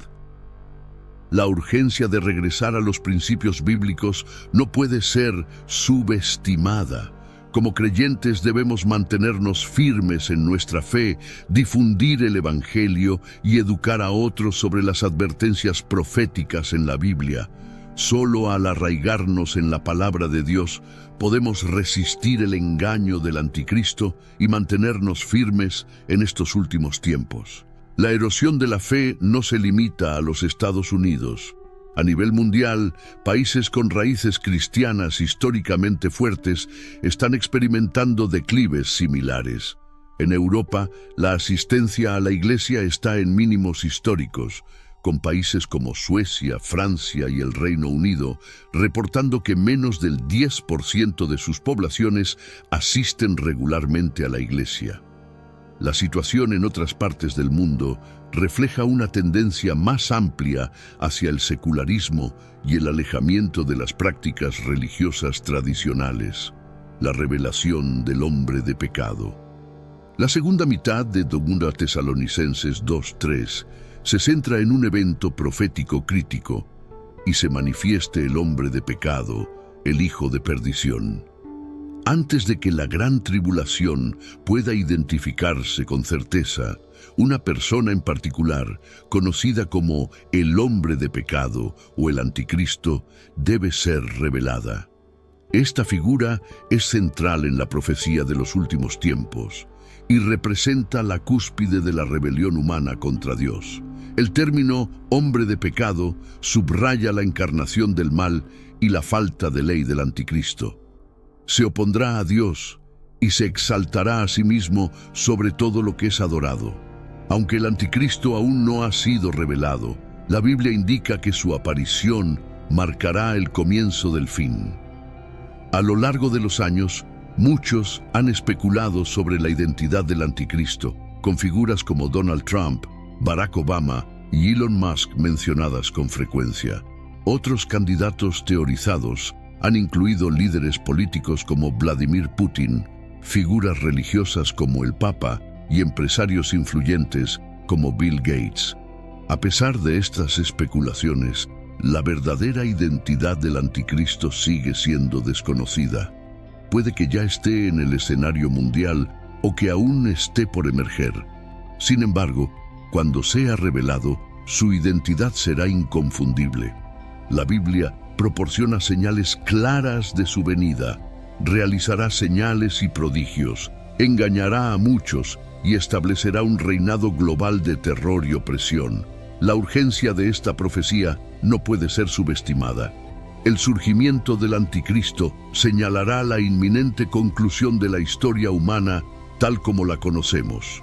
S2: La urgencia de regresar a los principios bíblicos no puede ser subestimada. Como creyentes debemos mantenernos firmes en nuestra fe, difundir el Evangelio y educar a otros sobre las advertencias proféticas en la Biblia. Solo al arraigarnos en la palabra de Dios podemos resistir el engaño del anticristo y mantenernos firmes en estos últimos tiempos. La erosión de la fe no se limita a los Estados Unidos. A nivel mundial, países con raíces cristianas históricamente fuertes están experimentando declives similares. En Europa, la asistencia a la iglesia está en mínimos históricos, con países como Suecia, Francia y el Reino Unido reportando que menos del 10% de sus poblaciones asisten regularmente a la iglesia. La situación en otras partes del mundo refleja una tendencia más amplia hacia el secularismo y el alejamiento de las prácticas religiosas tradicionales, la revelación del hombre de pecado. La segunda mitad de 2 Tesalonicenses 2:3 se centra en un evento profético crítico: y se manifieste el hombre de pecado, el hijo de perdición. Antes de que la gran tribulación pueda identificarse con certeza, una persona en particular, conocida como el hombre de pecado o el anticristo, debe ser revelada. Esta figura es central en la profecía de los últimos tiempos y representa la cúspide de la rebelión humana contra Dios. El término hombre de pecado subraya la encarnación del mal y la falta de ley del anticristo. Se opondrá a Dios y se exaltará a sí mismo sobre todo lo que es adorado. Aunque el anticristo aún no ha sido revelado, la Biblia indica que su aparición marcará el comienzo del fin. A lo largo de los años, muchos han especulado sobre la identidad del anticristo, con figuras como Donald Trump, Barack Obama y Elon Musk mencionadas con frecuencia. Otros candidatos teorizados han incluido líderes políticos como Vladimir Putin, figuras religiosas como el Papa y empresarios influyentes como Bill Gates. A pesar de estas especulaciones, la verdadera identidad del anticristo sigue siendo desconocida. Puede que ya esté en el escenario mundial o que aún esté por emerger. Sin embargo, cuando sea revelado, su identidad será inconfundible. La Biblia proporciona señales claras de su venida, realizará señales y prodigios, engañará a muchos y establecerá un reinado global de terror y opresión. La urgencia de esta profecía no puede ser subestimada. El surgimiento del anticristo señalará la inminente conclusión de la historia humana tal como la conocemos.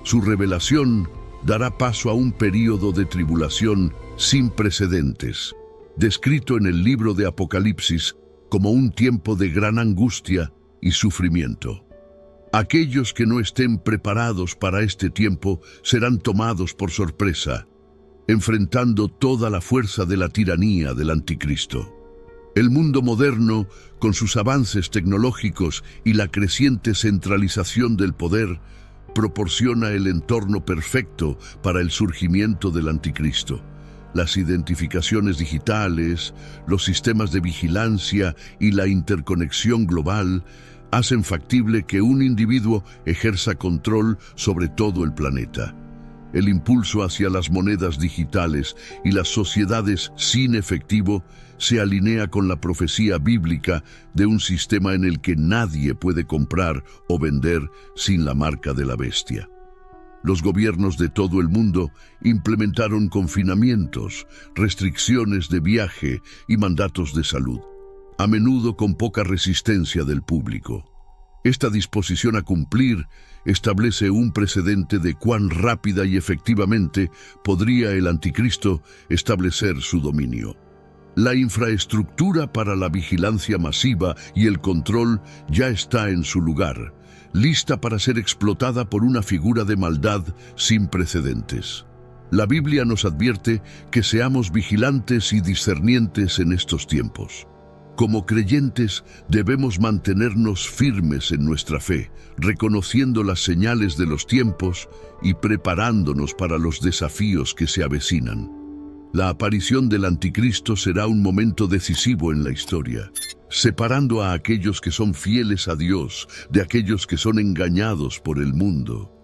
S2: Su revelación dará paso a un período de tribulación sin precedentes, descrito en el libro de Apocalipsis como un tiempo de gran angustia y sufrimiento. Aquellos que no estén preparados para este tiempo serán tomados por sorpresa, enfrentando toda la fuerza de la tiranía del anticristo. El mundo moderno, con sus avances tecnológicos y la creciente centralización del poder, proporciona el entorno perfecto para el surgimiento del anticristo. Las identificaciones digitales, los sistemas de vigilancia y la interconexión global hacen factible que un individuo ejerza control sobre todo el planeta. El impulso hacia las monedas digitales y las sociedades sin efectivo se alinea con la profecía bíblica de un sistema en el que nadie puede comprar o vender sin la marca de la bestia. Los gobiernos de todo el mundo implementaron confinamientos, restricciones de viaje y mandatos de salud, a menudo con poca resistencia del público. Esta disposición a cumplir establece un precedente de cuán rápida y efectivamente podría el anticristo establecer su dominio. La infraestructura para la vigilancia masiva y el control ya está en su lugar, lista para ser explotada por una figura de maldad sin precedentes. La Biblia nos advierte que seamos vigilantes y discernientes en estos tiempos. Como creyentes, debemos mantenernos firmes en nuestra fe, reconociendo las señales de los tiempos y preparándonos para los desafíos que se avecinan. La aparición del anticristo será un momento decisivo en la historia, separando a aquellos que son fieles a Dios de aquellos que son engañados por el mundo.